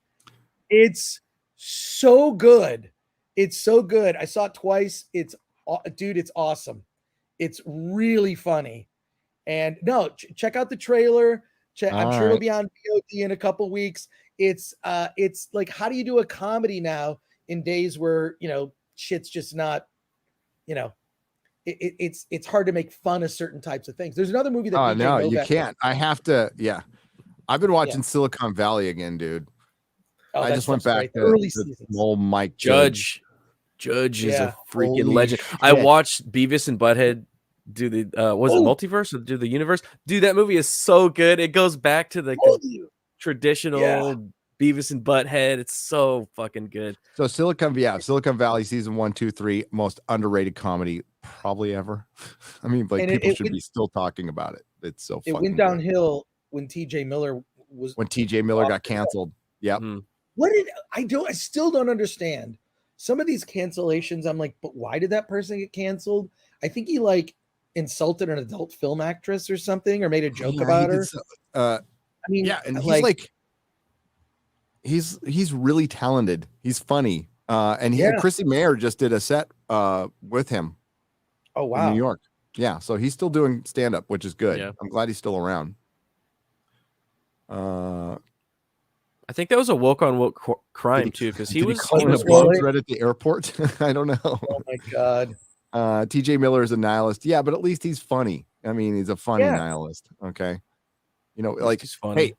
It's so good. It's so good. I saw it twice. It's awesome. It's really funny. And no, check out the trailer. I'm sure it'll be on VOD in a couple weeks. It's like, how do you do a comedy now in days where, shit's just not, it's hard to make fun of certain types of things. There's another movie that no, you can't. I have to. Yeah, I've been watching Silicon Valley again, dude. Oh, I just went back to early the seasons. old Mike Judge is a freaking Holy legend. shit. I watched Beavis and Butthead do the was it multiverse or do the universe? Dude, that movie is so good. It goes back to the traditional Beavis and Butthead. It's so fucking good. So Silicon Valley season 1, 2, 3, most underrated comedy probably ever. I mean, like, people should be still talking about it. It's so it fucking went downhill when TJ Miller got canceled. Yep. I still don't understand some of these cancellations. I'm like, but why did that person get canceled? I think he like insulted an adult film actress or something, or made a joke about her. I mean, yeah, and he's really talented. He's funny. And Chrissy Mayer just did a set with him. Oh wow. In New York. Yeah, so he's still doing stand-up, which is good. Yeah. I'm glad he's still around. I think that was a woke crime too, because he was right at the airport. I don't know. Oh my god. TJ Miller is a nihilist. Yeah, but at least he's funny. I mean, he's a funny nihilist. Okay. Like, hey,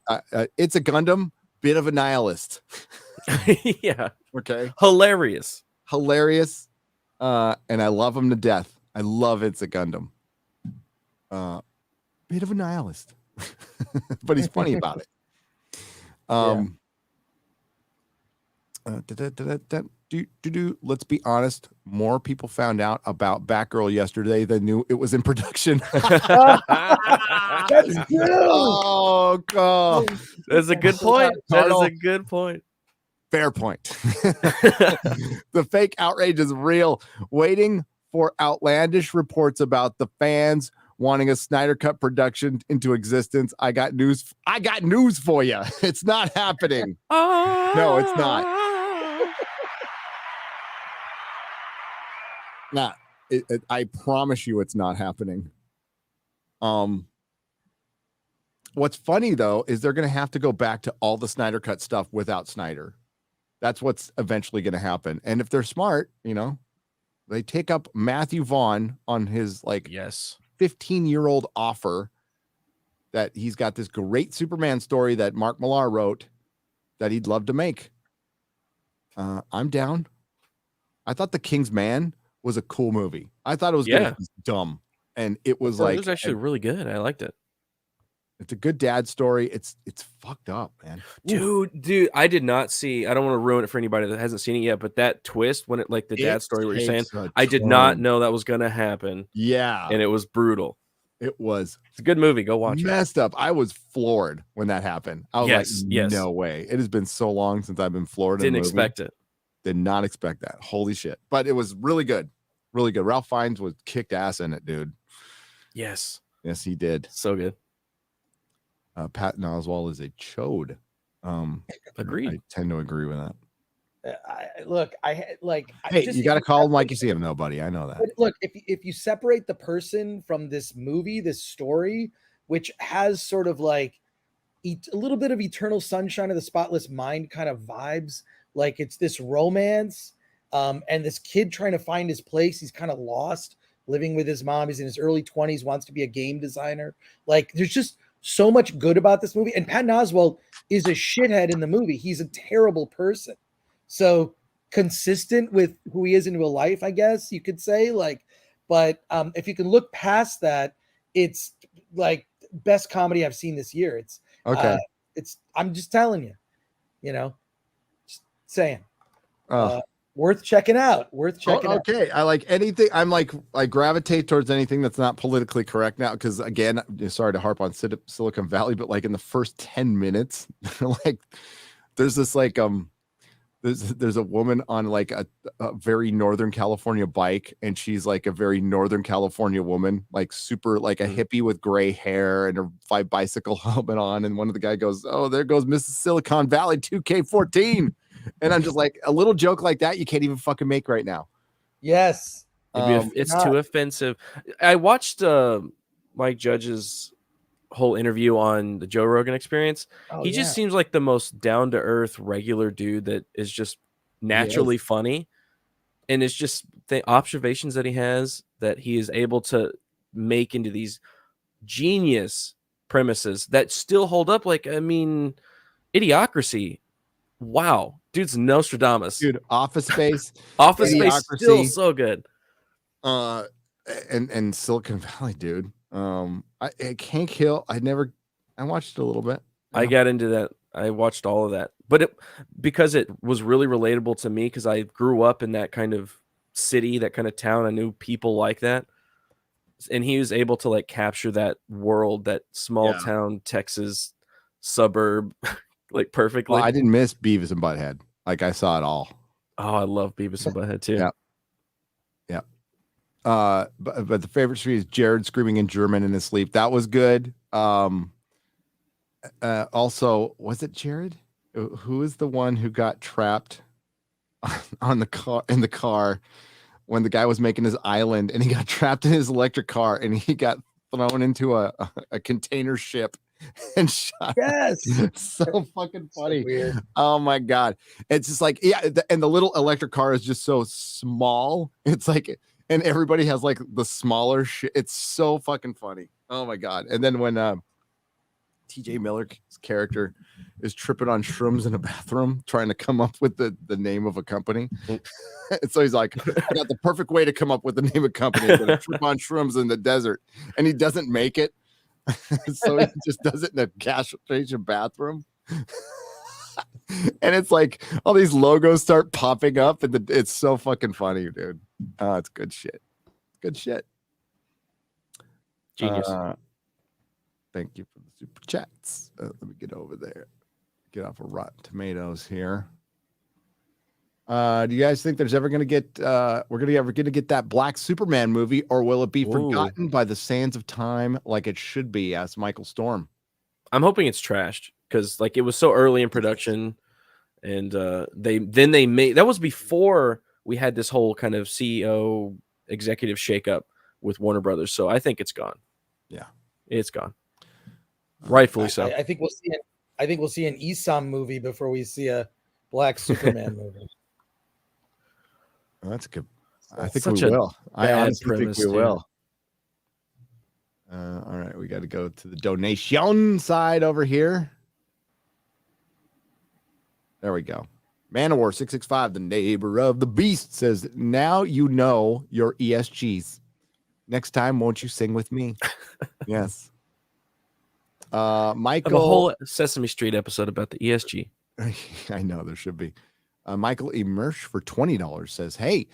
it's a Gundam, bit of a nihilist. Yeah. Okay. Hilarious. And I love him to death. I love It's a Gundam. Bit of a nihilist. But he's funny about it. Let's be honest. More people found out about Batgirl yesterday than knew it was in production. That's true. Oh god, that's a good point. That is a good point. Fair point. The fake outrage is real. Waiting for outlandish reports about the fans wanting a Snyder Cut production into existence. I got news for you. It's not happening. No, it's not. I promise you it's not happening. What's funny though is they're going to have to go back to all the Snyder Cut stuff without Snyder. That's what's eventually going to happen. And if they're smart, they take up Matthew Vaughn on his Yes. 15-year-old offer that he's got this great Superman story that Mark Millar wrote that he'd love to make. I'm down. I thought The King's Man was a cool movie. I thought it was going to be dumb. And it was it was actually really good. I liked it. It's a good dad story. It's fucked up, man. Dude, I did not see. I don't want to ruin it for anybody that hasn't seen it yet, but that twist when it the dad story, what you're saying, I did not know that was gonna happen. Yeah, and it was brutal. It was. It's a good movie. Go watch it. Messed up. I was floored when that happened. I was no way. It has been so long since I've been floored. Didn't expect it. Did not expect that. Holy shit! But it was really good. Really good. Ralph Fiennes was kicked ass in it, dude. Yes, he did. So good. Patton Oswalt is a chode. Agreed. I tend to agree with that. Hey, you got to call him like you see him, though, buddy. I know that. Look, if you separate the person from this movie, this story, which has sort of a little bit of Eternal Sunshine of the Spotless Mind kind of vibes, like it's this romance, and this kid trying to find his place. He's kind of lost, living with his mom. He's in his early 20s, wants to be a game designer. There's just so much good about this movie. And Patton Oswalt is a shithead in the movie. He's a terrible person. So consistent with who he is in real life, I guess you could say. But if you can look past that, it's best comedy I've seen this year. It's okay. I'm just telling you, just saying. Worth checking out. Out. Okay. I like anything. I gravitate towards anything that's not politically correct now. Cause again, sorry to harp on Silicon Valley, but in the first 10 minutes, there's this there's a woman on a very Northern California bike. And she's a very Northern California woman, super a hippie with gray hair and her bicycle helmet on. And one of the guy goes, "Oh, there goes Mrs. Silicon Valley 2K14. And I'm just a little joke like that you can't even fucking make right now. Yes. It's too offensive. I watched Mike Judge's whole interview on the Joe Rogan Experience. He just seems like the most down-to-earth, regular dude that is just naturally funny. And it's just the observations that he has that he is able to make into these genius premises that still hold up. Idiocracy. Wow, dude's Nostradamus. Dude, Office Space. Office Space still so good. And Silicon Valley, dude. I Can't Kill. I watched it a little bit. I got into that. I watched all of that, but because it was really relatable to me because I grew up in that kind of city, that kind of town. I knew people like that, and he was able to capture that world, that small town Texas suburb. Perfectly. Well, I didn't miss Beavis and Butthead. I saw it all. Oh, I love Beavis and Butthead too. Yeah. But the favorite street is Jared screaming in German in his sleep. That was good. Also, was it Jared? Who is the one who got trapped in the car when the guy was making his island and he got trapped in his electric car and he got thrown into a container ship and shot. Yes. It's so fucking funny. So oh my God. It's just and the little electric car is just so small. It's and everybody has the smaller shit. It's so fucking funny. Oh my God. And then when TJ Miller's character is tripping on shrooms in a bathroom trying to come up with the name of a company. So he's like, I got the perfect way to come up with the name of a company. I'm gonna trip on shrooms in the desert. And he doesn't make it. So he just does it in a gas station bathroom. And it's all these logos start popping up and it's so fucking funny, dude. Oh, it's good shit. Good shit. Genius. Thank you for the super chats. Let me get over there. Get off of Rotten Tomatoes here. Do you guys think there's ever going to get that Black Superman movie, or will it be forgotten by the sands of time like it should be? Asked Michael Storm. I'm hoping it's trashed because it was so early in production, and they made that was before we had this whole kind of CEO executive shakeup with Warner Brothers. So I think it's gone. Yeah, it's gone. Rightfully so. I think we'll see it. I think we'll see an Esam movie before we see a Black Superman movie. That's good. I think Such we a will. I bad honestly think premise, we dude. will. All right, we got to go to the donation side over here. There we go. Manowar 665, the neighbor of the beast, says, now you know your ESGs. Next time, won't you sing with me? Yes. Michael. Have a whole Sesame Street episode about the ESG. I know there should be. Michael Emersh for $20 says, hey,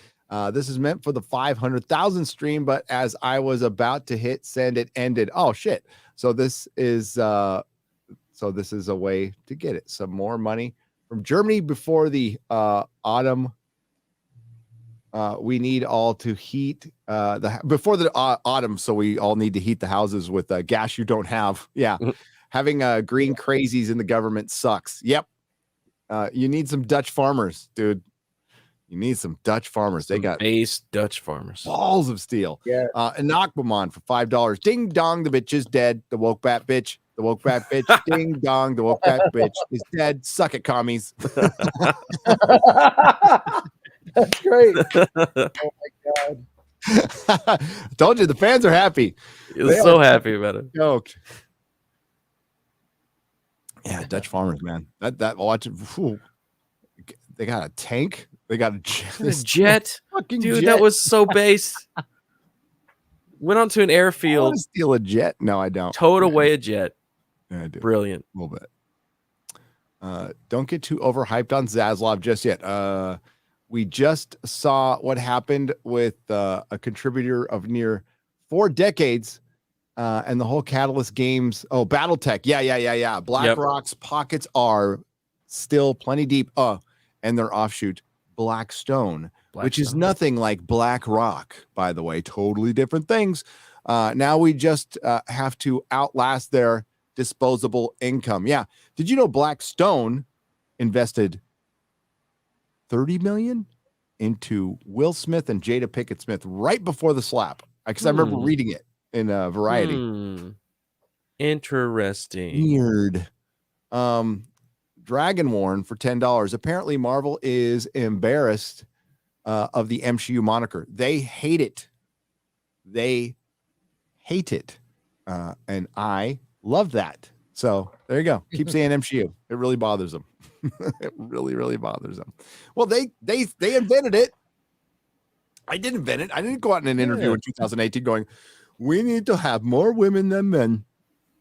this is meant for the 500,000 stream, but as I was about to hit send, it ended. Oh shit. So this is a way to get it. Some more money from Germany before the autumn. We need all to heat before the autumn. So we all need to heat the houses with gas you don't have. Yeah. Having green crazies in the government sucks. Yep. You need some Dutch farmers, dude. You need some Dutch farmers. They got base Dutch farmers. balls of steel. Yeah. An Aquaman for $5. Ding dong, the bitch is dead. The woke bat bitch. The woke bat bitch. Ding dong, the woke bat bitch is dead. Suck it, commies. That's great. Oh my god. Told you the fans are happy. You're so happy about it. Joked. Yeah, Dutch farmers, man. That watch it. Whew. They got a tank. They got a jet. A jet, Fucking dude. jet. That was so base. Went onto an I airfield, want to steal a jet. No, I don't. towed away a jet. Yeah, I do. Brilliant. A little bit. Don't get too overhyped on Zaslav just yet. We just saw what happened with a contributor of near 4 decades and the whole Catalyst Games. Oh, Battletech. Yeah. BlackRock's pockets are still plenty deep. And their offshoot, Blackstone, which is nothing like BlackRock, by the way. Totally different things. Now we just have to outlast their disposable income. Yeah. Did you know Blackstone invested $30 million into Will Smith and Jada Pinkett Smith right before the slap? Because I remember reading it in Variety. Interesting. Weird. Dragonworn for $10. Apparently, Marvel is embarrassed of the MCU moniker. They hate it. They hate it. And I love that. So there you go. Keep saying MCU. It really bothers them. It really, really bothers them. Well, they invented it. I didn't invent it. I didn't go out in an interview in 2018 going, we need to have more women than men.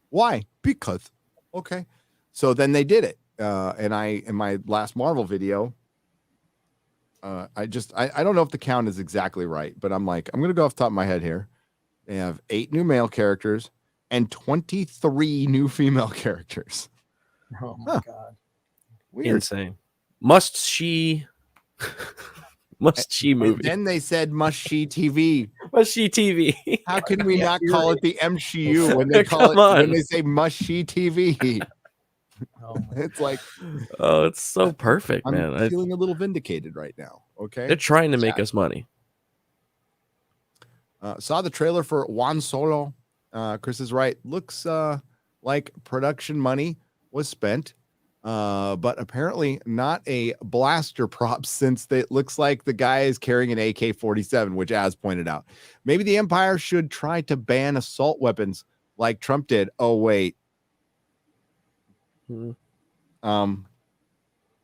Why? Because. Okay. So then they did it. And in my last Marvel video, I don't know if the count is exactly right, but I'm going to go off the top of my head here. They have 8 new male characters and 23 new female characters. Oh my god. Weird. Insane. Must she movie. And then they said must she TV. Must she TV. How can we not call it the MCU when they call it when they say must she TV? It's like, oh, it's so perfect, man. I'm feeling a little vindicated right now. Okay. They're trying to make us money. Saw the trailer for Juan Solo. Chris is right. Looks like production money was spent, but apparently not a blaster prop since it looks like the guy is carrying an AK-47, which Az pointed out. Maybe the Empire should try to ban assault weapons like Trump did. Oh, wait.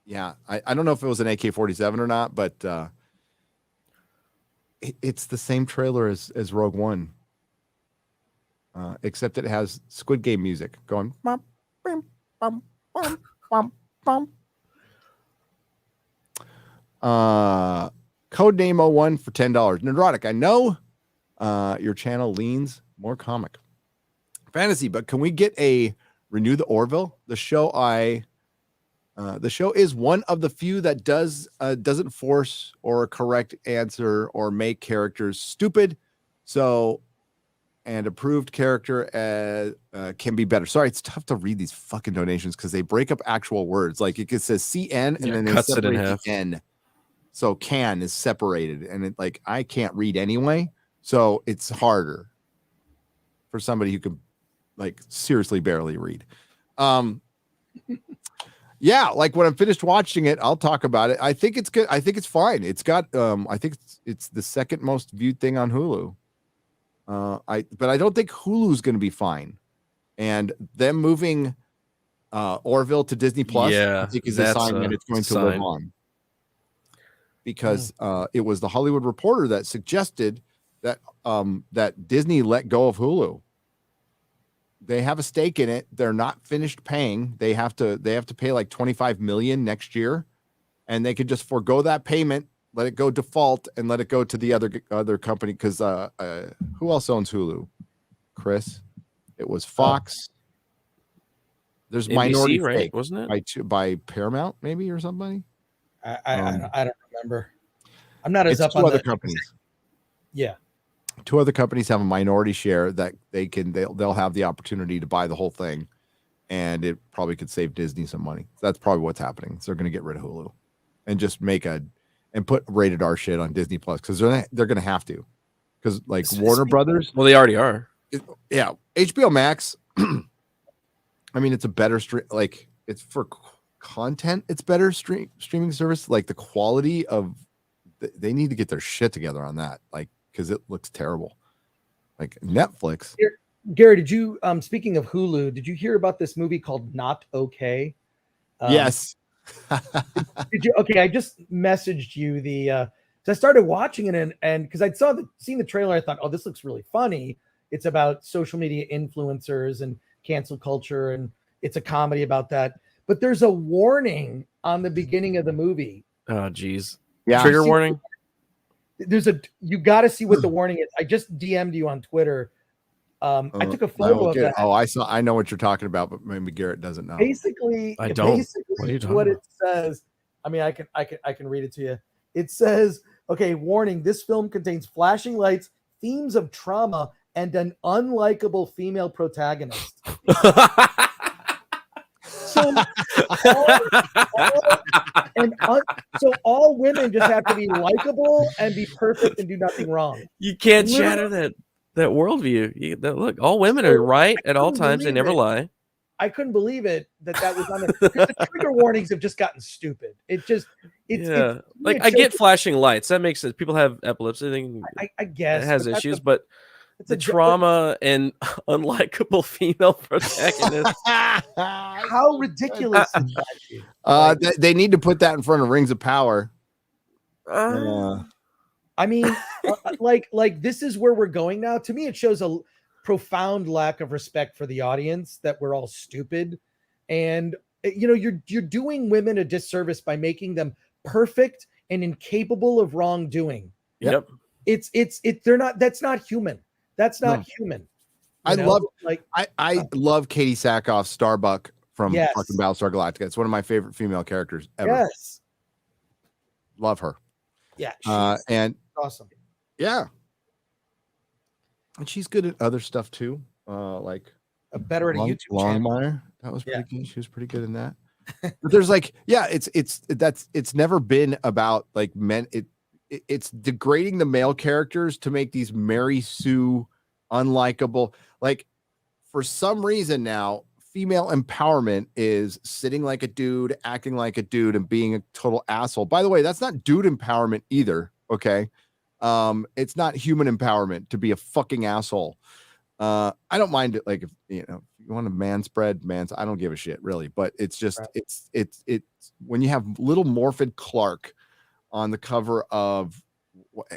Yeah, I don't know if it was an AK-47 or not, but it's the same trailer as Rogue One, except it has Squid Game music going. Bum, bum, bum, bum, bum, bum. Codename 01 for $10. Nerdrotic, I know your channel leans more comic fantasy, but can we get a Renew the Orville? The show is one of the few that doesn't force or correct answer or make characters stupid. So, and approved character can be better. Sorry, it's tough to read these fucking donations because they break up actual words. Like it says CN and then they cuts it in separate half. the N. So can is separated, and I can't read anyway. So it's harder for somebody who can like seriously barely read. Yeah, like when I'm finished watching it, I'll talk about it. I think it's good. I think it's fine. It's got I think it's the second most viewed thing on Hulu. But I don't think Hulu's going to be fine. And them moving Orville to Disney Plus, I think is a sign that it's going to live on. Because it was the Hollywood Reporter that suggested that that Disney let go of Hulu. They have a stake in it. They're not finished paying. They have to pay like $25 million next year, and they could just forego that payment, let it go default, and let it go to the other company. Because who else owns Hulu? Chris, it was Fox. There's NBC, minority right? stake, Wasn't it by Paramount maybe or somebody? I don't remember. I'm not as It's up two on other the companies. Yeah. Two other companies have a minority share that they'll have the opportunity to buy the whole thing, and it probably could save Disney some money. So that's probably what's happening. So they're going to get rid of Hulu and just put rated R shit on Disney Plus, because they're going to have to, because like Warner Brothers. Well, they already are. Yeah, HBO Max. I mean, it's a better stream. Like it's for content. It's better streaming service. Like the quality of they need to get their shit together on that. Like, because it looks terrible. Like Netflix. Gary, did you speaking of Hulu, did you hear about this movie called Not Okay? Yes. Did you? Okay, I just messaged you so I started watching it, and because I'd seen the trailer, I thought, oh, this looks really funny. It's about social media influencers and cancel culture, and it's a comedy about that. But there's a warning on the beginning of the movie. Oh, geez. Yeah. Trigger warning. You got to see what the warning is. I just DM'd you on Twitter. I took a photo of that. Oh, I know what you're talking about, but maybe Garrett doesn't know. Basically, I don't. Basically, what it says. I mean, I can read it to you. It says, okay, warning, this film contains flashing lights, themes of trauma, and an unlikable female protagonist. So all women just have to be likable and be perfect and do nothing wrong. You can't shatter that worldview. Look, all women are right at all times. They never lie. I couldn't believe it that was on the trigger warnings have just gotten stupid. I get flashing lights. That makes sense. People have epilepsy. I guess it has issues, but the trauma and unlikable female protagonist. How ridiculous is that? They need to put that in front of Rings of Power. I mean, like this is where we're going now. To me, it shows a profound lack of respect for the audience, that we're all stupid, and you're doing women a disservice by making them perfect and incapable of wrongdoing. Yep. They're not. That's not human. That's not human. I love Katie Sackhoff, Starbuck from fucking Battlestar Galactica. It's one of my favorite female characters ever. Yes. Love her. Yeah. And awesome. Yeah. And she's good at other stuff too. Like better at a YouTube channel. Longmire. That was pretty good. She was pretty good in that. But there's it's never been about like men. It's degrading the male characters to make these Mary Sue unlikable. Like for some reason now, female empowerment is sitting like a dude, acting like a dude, and being a total asshole. By the way, that's not dude empowerment either. Okay. It's not human empowerment to be a fucking asshole. I don't mind it. Like if you want a man spread, I don't give a shit really, but it's just, it's when you have little Morphin Clark on the cover of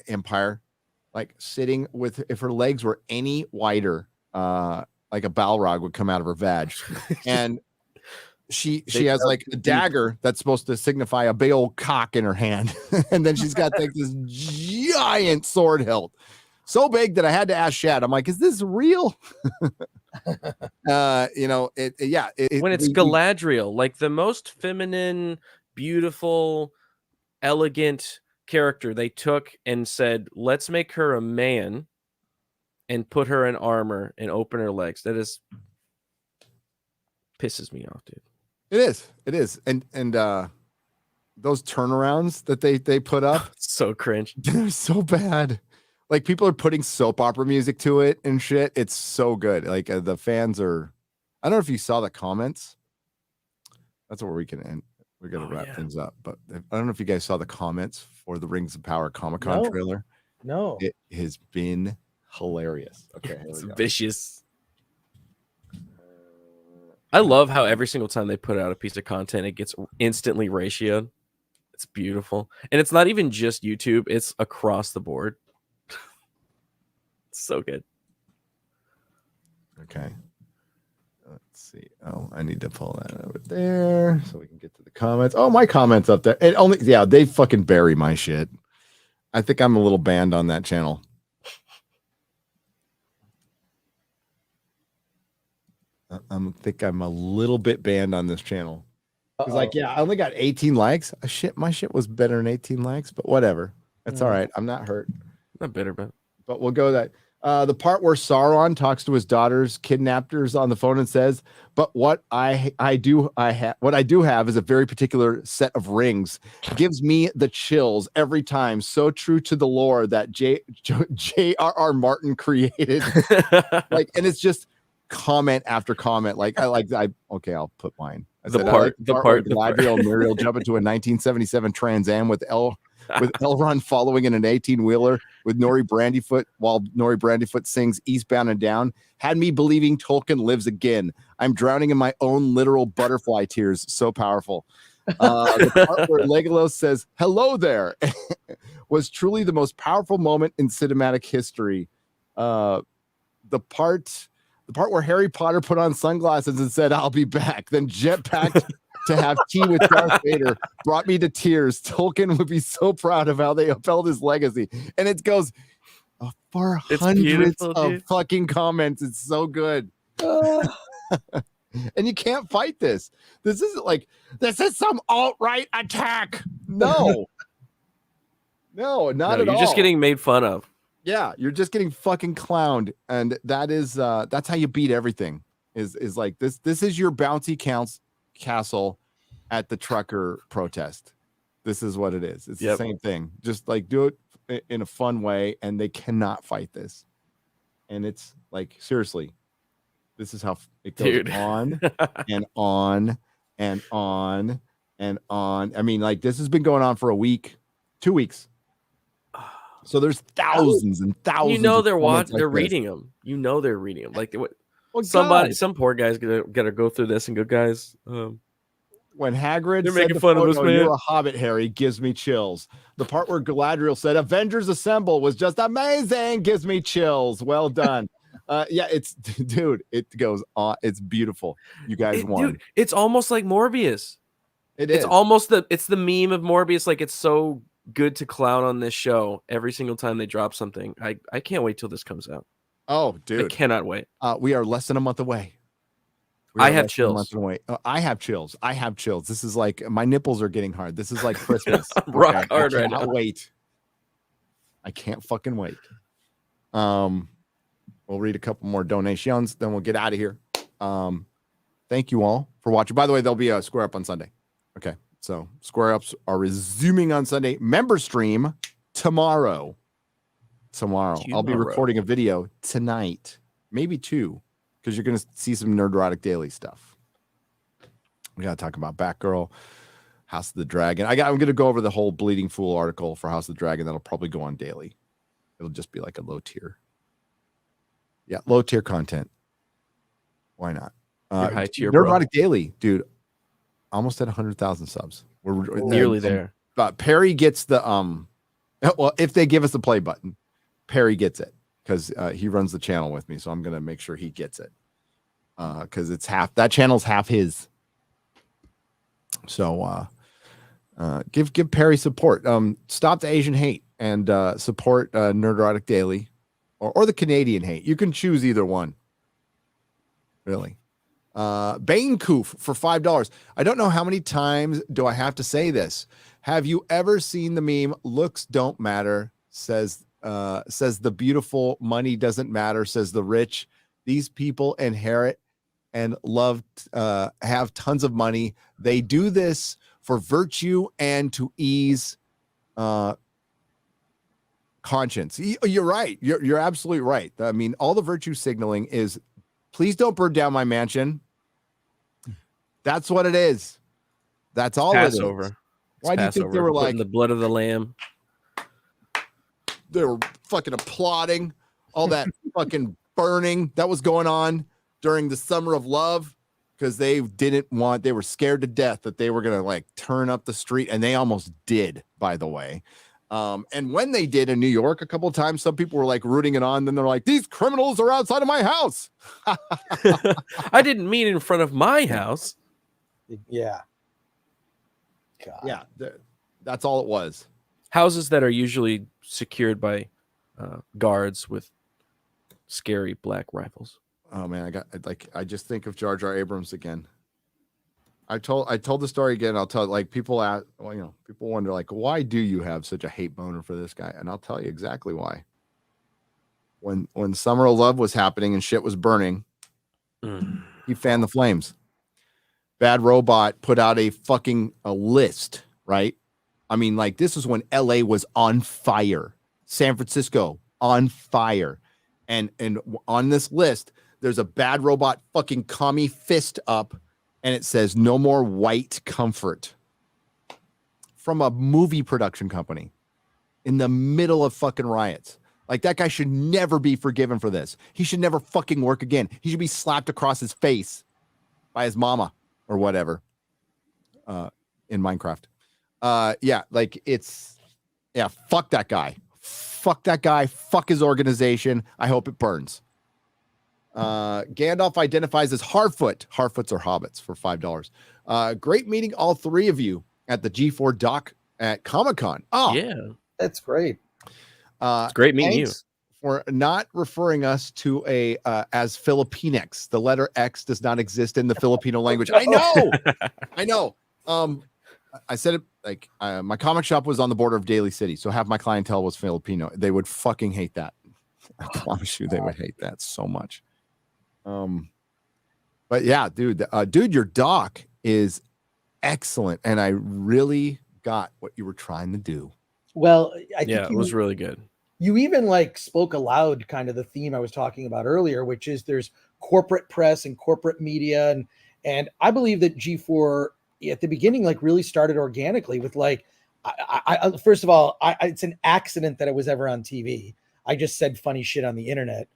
Empire, like sitting with, if her legs were any wider, like a Balrog would come out of her vag. And she has like a dagger that's supposed to signify a big old cock in her hand. And then she's got like this giant sword hilt. So big that I had to ask Shad. I'm like, is this real? When it's Galadriel, like the most feminine, beautiful, elegant character, they took and said, let's make her a man and put her in armor and open her legs. That is pisses me off, dude. It is. And those turnarounds that they put up, so cringe. They're so bad. Like people are putting soap opera music to it and shit. It's so good. Like the fans are. I don't know if you saw the comments. That's where we can end. We're gonna wrap things up. But I don't know if you guys saw the comments for the Rings of Power Comic-Con trailer. No. It has been hilarious. Okay, It's vicious. I love how every single time they put out a piece of content, it gets instantly ratioed. It's beautiful. And it's not even just YouTube, it's across the board. It's so good. Okay. Let's see. Oh, I need to pull that over there so we can get to the comments. Oh, my comments up there. It only they fucking bury my shit. I think I'm a little banned on that channel. I think I'm a little bit banned on this channel. It's like, I only got 18 likes. My shit was better than 18 likes, but whatever. That's all right. I'm not hurt. Not bitter, but we'll go that. The part where Sauron talks to his daughter's kidnappers on the phone and says, "But what I do have is a very particular set of rings. Gives me the chills every time. So true to the lore that J.R.R. Martin created." Like, and it's just comment after comment. Like okay, I'll put mine. The part Galadriel and Muriel jump into a 1977 Trans Am with Elrond following in an 18-wheeler with Nori Brandyfoot while Nori Brandyfoot sings Eastbound and Down had me believing Tolkien lives again. I'm drowning in my own literal butterfly tears. So powerful. The part where Legolas says, "Hello there," was truly the most powerful moment in cinematic history. The part where Harry Potter put on sunglasses and said, "I'll be back," then jetpacked to have tea with Darth Vader brought me to tears. Tolkien would be so proud of how they upheld his legacy. And it goes for hundreds of fucking comments. It's so good. And you can't fight this. This isn't like, this is some alt-right attack. No. No, not at all. You're just getting made fun of. Yeah, you're just getting fucking clowned. And that is that's how you beat everything. Is like this is your bouncy castle at the trucker protest. This is what it is. It's the same thing. Just like do it in a fun way, and they cannot fight this. And it's like, seriously, this is how it goes on and on and on and on. I mean, like, this has been going on for a week, 2 weeks. So there's thousands and thousands. You know they're watching. They're reading them. You know they're reading them. Like some poor guy's gonna go through this and go, guys. When Hagrid they're making fun of us, man. You're a hobbit, Harry, gives me chills. The part where Galadriel said "Avengers Assemble" was just amazing, gives me chills. Well done. It goes on. It's beautiful. You guys won. Dude, it's almost like Morbius. It's almost the meme of Morbius. Like, it's so good to clown on this show every single time they drop something. I can't wait till this comes out. Oh, dude, I cannot wait. We are less than a month away. I have chills. I have chills. I have chills. This is like, my nipples are getting hard. This is like Christmas. Rock hard right now. Wait. I can't fucking wait. We'll read a couple more donations, then we'll get out of here. Thank you all for watching. By the way, there'll be a Square Up on Sunday. Okay, so Square Ups are resuming on Sunday. Member stream tomorrow. I'll be recording a video tonight, maybe 2. Because you're going to see some Nerdrotic Daily stuff. We got to talk about Batgirl, House of the Dragon. I'm going to go over the whole Bleeding Fool article for House of the Dragon. That'll probably go on daily. It'll just be like a low tier. Yeah, low tier content. Why not? High tier, Nerdrotic Daily, dude. Almost at 100,000 subs. We're nearly there. But Perry gets the well, if they give us the play button, Perry gets it. Because he runs the channel with me, so I'm gonna make sure he gets it. Because it's that channel's half his. So give Perry support. Stop the Asian hate and support Nerdrotic Daily, or the Canadian hate. You can choose either one. Really. Bane Coof for $5. I don't know how many times do I have to say this. Have you ever seen the meme? Looks don't matter. Says the beautiful, money doesn't matter, says the rich. These people inherit and love, have tons of money. They do this for virtue and to ease conscience. You're right. You're absolutely right. I mean, all the virtue signaling is, please don't burn down my mansion. That's what it is. That's all it is. Passover. Why do you think they were like putting the blood of the lamb? They were fucking applauding all that fucking burning that was going on during the summer of love, because they were scared to death that they were going to like turn up the street, and they almost did, by the way. And when they did in New York a couple of times, some people were like rooting it on. Then they're like, these criminals are outside of my house. I didn't mean in front of my house. Yeah. God. Yeah, that's all it was. Houses that are usually secured by guards with scary black rifles. Oh man, I just think of Jar Jar Abrams again. I told the story again. I'll tell, like, people people wonder, like, why do you have such a hate boner for this guy? And I'll tell you exactly why. When Summer of Love was happening and shit was burning, he fanned the flames. Bad Robot put out a list, right? I mean, like, this is when LA was on fire, San Francisco on fire, and on this list, there's a Bad Robot fucking commie fist up. And it says, no more white comfort, from a movie production company in the middle of fucking riots. Like, that guy should never be forgiven for this. He should never fucking work again. He should be slapped across his face by his mama or whatever in Minecraft. Fuck that guy. Fuck that guy. Fuck his organization. I hope it burns. Gandalf identifies as Harfoot. Harfoots are hobbits for $5. Great meeting all three of you at the G4 doc at Comic-Con. Oh, yeah, that's great. It's great meeting you. For not referring us to as Filipinx. The letter X does not exist in the Filipino language. I know. I said it like my comic shop was on the border of Daly City, so half my clientele was Filipino. They would fucking hate that. I promise you, they would hate that so much. But yeah, dude, your doc is excellent, and I really got what you were trying to do. Well, I think it was really good. You even like spoke aloud kind of the theme I was talking about earlier, which is there's corporate press and corporate media, and I believe that G4 at the beginning like really started organically with like I first of all, it's an accident that it was ever on TV. I just said funny shit on the internet,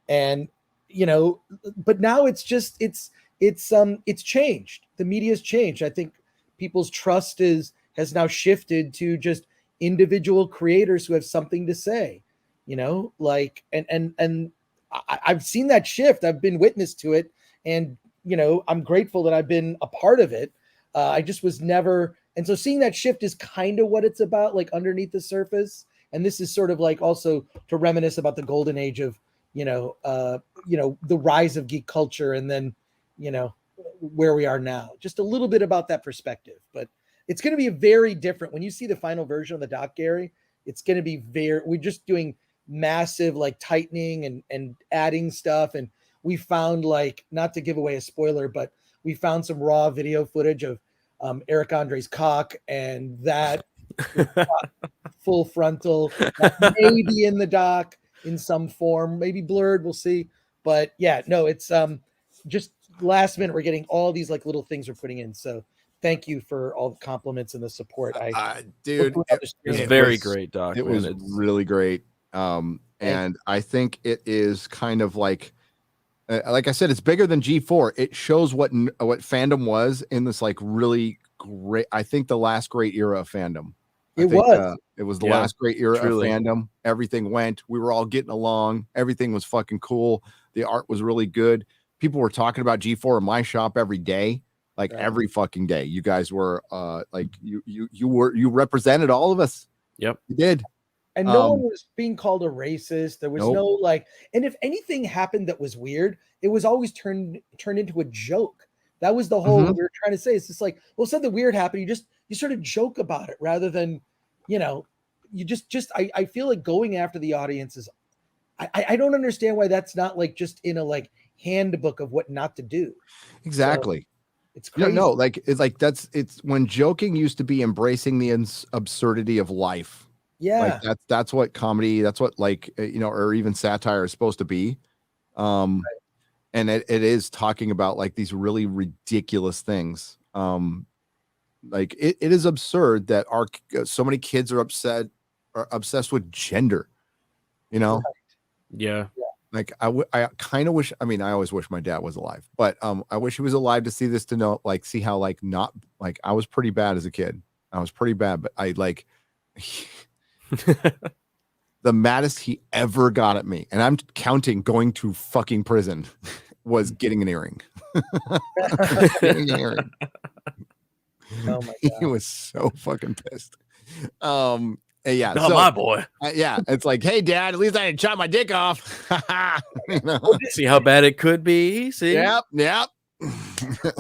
and but now it's just it's changed. The media's changed. I think people's trust has now shifted to just individual creators who have something to say, like, and I've seen that shift. I've been witness to it, and I'm grateful that I've been a part of it. I just was never, and so seeing that shift is kind of what it's about, like underneath the surface. And this is sort of like also to reminisce about the golden age of the rise of geek culture, and then where we are now. Just a little bit about that perspective, but it's going to be very different when you see the final version of the doc, Gary. It's going to be we're just doing massive like tightening and adding stuff, and we found, like, not to give away a spoiler, but we found some raw video footage of Eric Andre's cock, and that full frontal, maybe in the doc in some form, maybe blurred, we'll see. But yeah, no, it's just last minute we're getting all these like little things we're putting in. So thank you for all the compliments and the support. Dude, it was very great, Doc. It was really great. And I think it is kind of like I said, it's bigger than G4. It shows what fandom was in this like really great, I think the last great era of fandom. It was the last great era of fandom. Everything went. We were all getting along. Everything was fucking cool. The art was really good. People were talking about G4 in my shop every day, like every fucking day. You guys were like you represented all of us. Yep, you did. And no one was being called a racist. There was no like, and if anything happened that was weird, it was always turned into a joke. That was the whole we were trying to say. It's just like, well, something weird happened. You sort of joke about it rather than, you just I feel like going after the audience is, I don't understand why that's not like just in a like handbook of what not to do. Exactly. So it's crazy. No, like it's when joking used to be embracing the absurdity of life. Yeah. Like that's what comedy, that's what like or even satire is supposed to be. And it is talking about like these really ridiculous things. Like it is absurd that so many kids are obsessed with gender, Yeah. Like I kind of wish, I mean, I always wish my dad was alive, but I wish he was alive to see this, to know, like, see how like not like I was pretty bad as a kid. I was pretty bad, but I like the maddest he ever got at me, and I'm counting going to fucking prison, was getting an earring. Getting an earring. Oh my He God. was so fucking pissed. Yeah, Not my boy. Yeah, it's like, hey, Dad, at least I didn't chop my dick off. See how bad it could be. See, Yep. I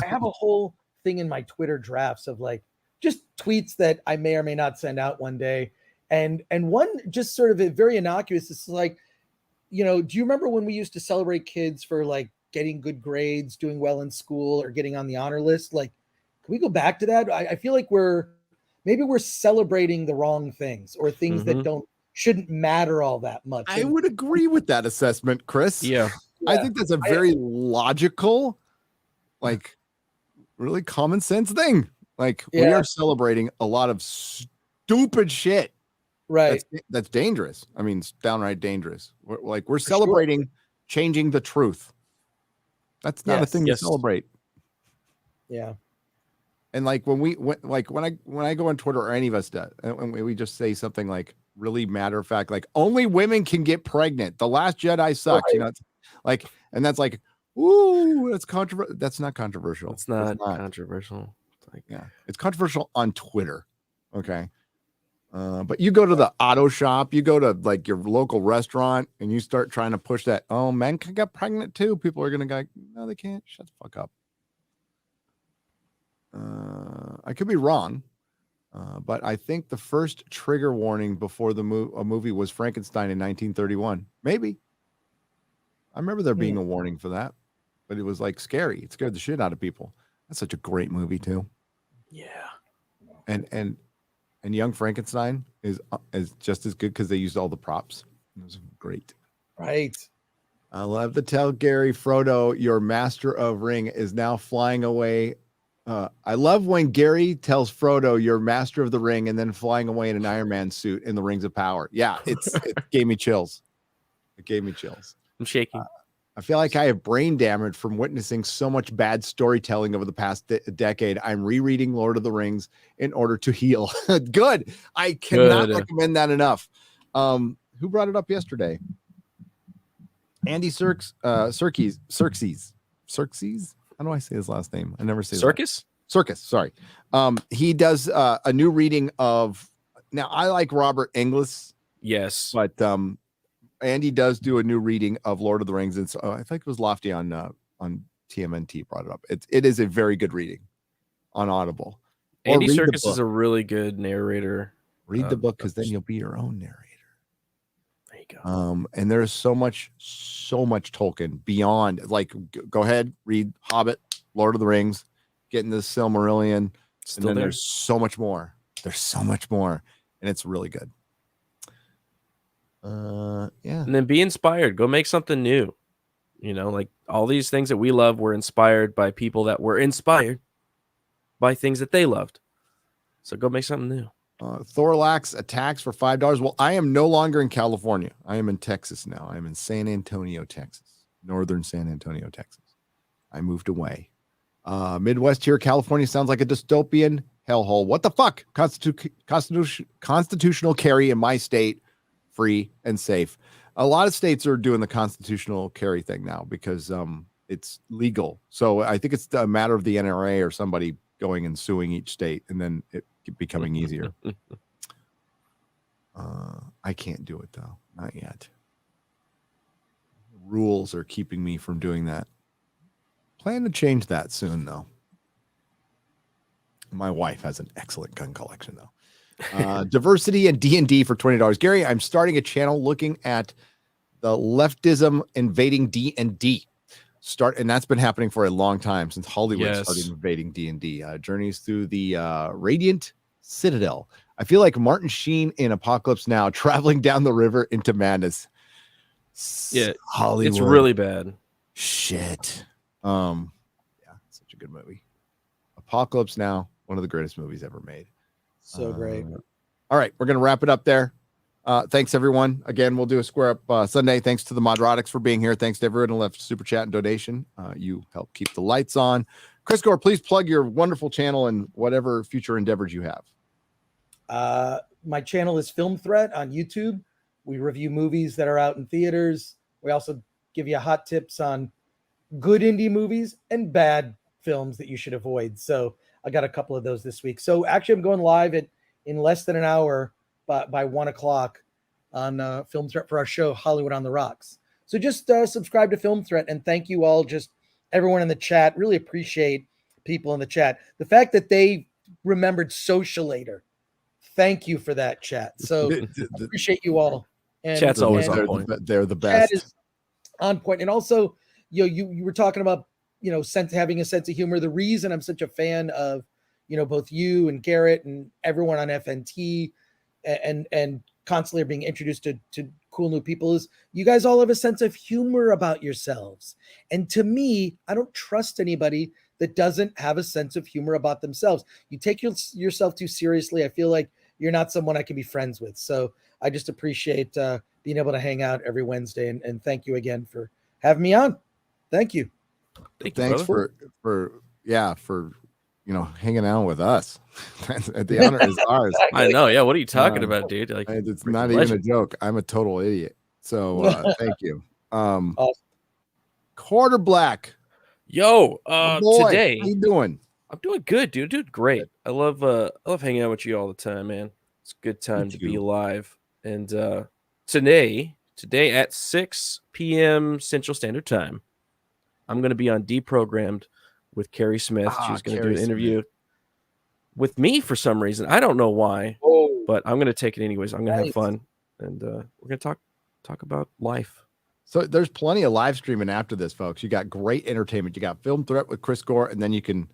have a whole thing in my Twitter drafts of like just tweets that I may or may not send out one day. And one just sort of very innocuous. It's like, do you remember when we used to celebrate kids for like getting good grades, doing well in school, or getting on the honor list? Like, can we go back to that? I feel like we're celebrating the wrong things, or things that shouldn't matter all that much. I would agree with that assessment, Chris. Yeah. I think that's a very logical, like really common sense thing. Like we are celebrating a lot of stupid shit. Right. That's dangerous. I mean, it's downright dangerers. We're celebrating changing the truth. That's not a thing to celebrate. Yeah. And like when I go on Twitter, or any of us do, and we just say something like really matter of fact, like only women can get pregnant. The Last Jedi sucks, It's like, and that's like, ooh, that's controversial. That's not controversial. It's not controversial. It's like, it's controversial on Twitter. Okay. But you go to the auto shop, you go to like your local restaurant, and you start trying to push that, oh, men can get pregnant too. People are gonna go, no, they can't. Shut the fuck up. I could be wrong, but I think the first trigger warning before a movie was Frankenstein in 1931. Maybe. I remember there being a warning for that, but it was like scary. It scared the shit out of people. That's such a great movie too. Yeah. And Young Frankenstein is just as good because they used all the props. It was great. Right. I love to tell Gary, Frodo, your master of ring is now flying away. I love when Gary tells Frodo, you're master of the ring, and then flying away in an Iron Man suit in the Rings of Power. Yeah, it gave me chills. It gave me chills. I'm shaking. I feel like I have brain damage from witnessing so much bad storytelling over the past decade. I'm rereading Lord of the Rings in order to heal. Good. I cannot recommend that enough. Who brought it up yesterday? Andy Serkis. How do I say his last name? I never say Circus. Sorry. He does a new reading of. Now I like Robert Inglis. Yes, but Andy does do a new reading of Lord of the Rings, and so I think it was Lofty on TMNT brought it up. It is a very good reading on Audible. Andy Serkis is a really good narrator. Read the book, because then you'll be your own narrator. There you go. And there's so much Tolkien beyond. Like, go ahead, read Hobbit, Lord of the Rings, get into the Silmarillion, and then there's so much more. There's so much more, and it's really good. Yeah. And then be inspired. Go make something new. Like all these things that we love were inspired by people that were inspired by things that they loved. So go make something new. Thorlax attacks for $5. Well, I am no longer in California. I am in Texas now. I am in San Antonio, Texas. Northern San Antonio, Texas. I moved away. Midwest here, California sounds like a dystopian hellhole. What the fuck? Constitutional carry in my state, free and safe. A lot of states are doing the constitutional carry thing now because it's legal. So I think it's a matter of the NRA or somebody going and suing each state, and then it becoming easier. I can't do it though, not yet. Rules are keeping me from doing that. Plan to change that soon though. My wife has an excellent gun collection though. Diversity and D&D for $20. Gary, I'm starting a channel looking at the leftism invading D&D. And that's been happening for a long time, since Hollywood started invading D&D. Journeys through the Radiant Citadel. I feel like Martin Sheen in Apocalypse Now traveling down the river into madness. Yeah, Hollywood. it's really bad. Shit. Yeah, such a good movie. Apocalypse Now, one of the greatest movies ever made. So great. All right, we're gonna wrap it up there. Thanks everyone. Again, we'll do a square up Sunday. Thanks to the Nerdrotics for being here. Thanks to everyone who left super chat and donation. You help keep the lights on. Chris Gore, please plug your wonderful channel and whatever future endeavors you have. My channel is Film Threat on YouTube. We review movies that are out in theaters. We also give you hot tips on good indie movies and bad films that you should avoid. So I got a couple of those this week. So actually, I'm going live in less than an hour by 1 o'clock on Film Threat for our show, Hollywood on the Rocks. So just subscribe to Film Threat, and thank you all, just everyone in the chat. Really appreciate people in the chat. The fact that they remembered Socialator. Thank you for that, chat. So appreciate you all. And Chat's always on point. They're the best. Chat is on point. And also, you were talking about, having a sense of humor. The reason I'm such a fan of, both you and Garrett and everyone on FNT and constantly are being introduced to cool new people is you guys all have a sense of humor about yourselves. And to me, I don't trust anybody that doesn't have a sense of humor about themselves. You take yourself too seriously, I feel like you're not someone I can be friends with. So I just appreciate being able to hang out every Wednesday. And thank you again for having me on. Thank you. Thanks for hanging out with us. The honor is ours. I know. Yeah. What are you talking about, dude? Like, it's not even a joke. I'm a total idiot. So thank you. Awesome. Quarter Black. Yo, today, how you doing? I'm doing good, dude. Dude, great. I love hanging out with you all the time, man. It's a good time to be alive. And today at 6 p.m. Central Standard Time, I'm going to be on Deprogrammed with Carrie Smith. She's going to do an interview with me for some reason. I don't know why, but I'm going to take it anyways. I'm going to have fun, and we're going to talk about life. So there's plenty of live streaming after this, folks. You got great entertainment. You got Film Threat with Chris Gore, and then you can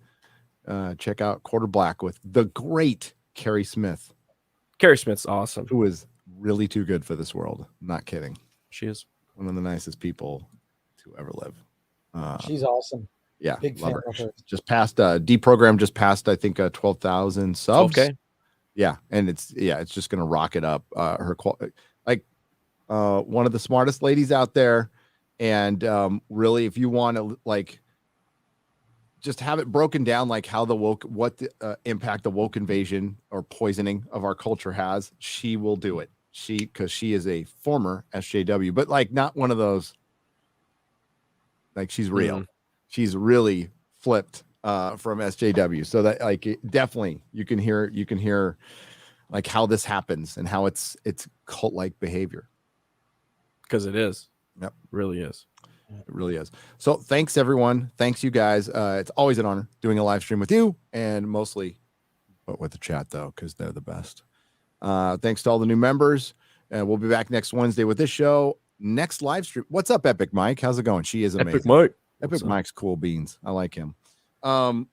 check out Quarter Black with the great Carrie Smith. Carrie Smith's awesome. Who is really too good for this world. I'm not kidding. She is one of the nicest people to ever live. She's awesome. Yeah, big fan of her. Just passed Deprogram. Just passed, I think, 12,000 subs. Okay. Yeah, and it's just gonna rock it up. Her one of the smartest ladies out there, and really, if you want to just have it broken down, like how what the impact the woke invasion or poisoning of our culture has, she will do it. Because she is a former SJW, but not one of those. She's real. Mm. She's really flipped from SJW. So that definitely you can hear how this happens and how it's cult-like behavior. Because it is. Yep. Really is. It really is. So thanks everyone. Thanks you guys. It's always an honor doing a live stream with you, and mostly but with the chat though, because they're the best. Thanks to all the new members. We'll be back next Wednesday with this show. Next live stream. What's up, Epic Mike? How's it going? She is amazing. Epic Mike. Epic Mike's cool beans. I like him. Friday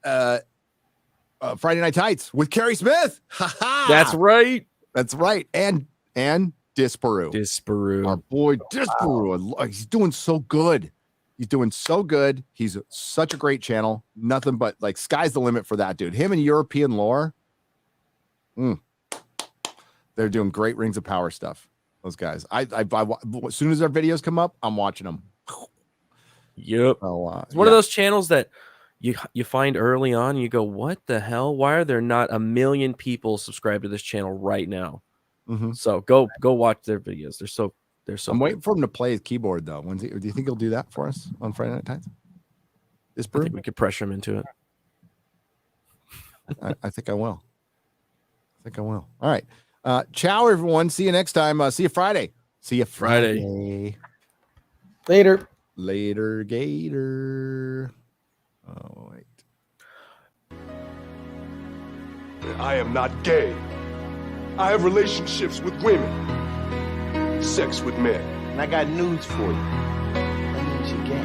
Night Tights with Carrie Smith. That's right. That's right. And Disparu. Our boy Disparu. He's doing so good. He's such a great channel. Nothing but sky's the limit for that dude. Him and European Lore. They're doing great Rings of Power stuff. Those guys. I as soon as their videos come up, I'm watching them. Yep. So, it's one of those channels that you find early on. And you go, what the hell? Why are there not 1 million people subscribed to this channel right now? Mm-hmm. So go watch their videos. They're so I'm waiting for him to play his keyboard though. Do you think he'll do that for us on Friday Night Times? I think we could pressure him into it. I think I will. All right. Ciao, everyone. See you next time. See you Friday. Later, Gator. Oh, wait. I am not gay. I have relationships with women, sex with men. And I got news for you. That means you're gay.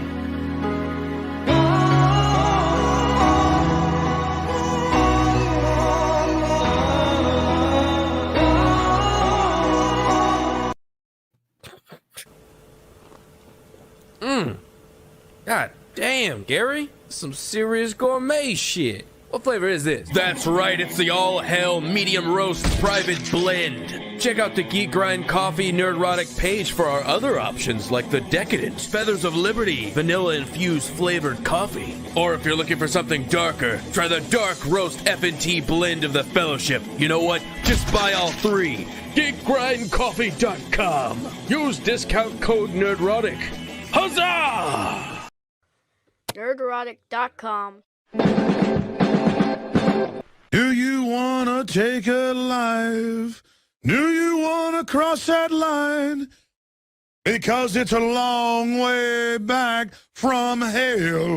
God damn, Gary. Some serious gourmet shit. What flavor is this? That's right, it's the all-hell medium roast private blend. Check out the Geek Grind Coffee Nerdrotic page for our other options like the Decadent, Feathers of Liberty, vanilla-infused flavored coffee. Or if you're looking for something darker, try the Dark Roast FNT blend of the Fellowship. You know what? Just buy all three. GeekGrindCoffee.com. Use discount code Nerdrotic. Huzzah! Nerdrotic.com. Do you wanna take a life? Do you wanna cross that line? Because it's a long way back from hell.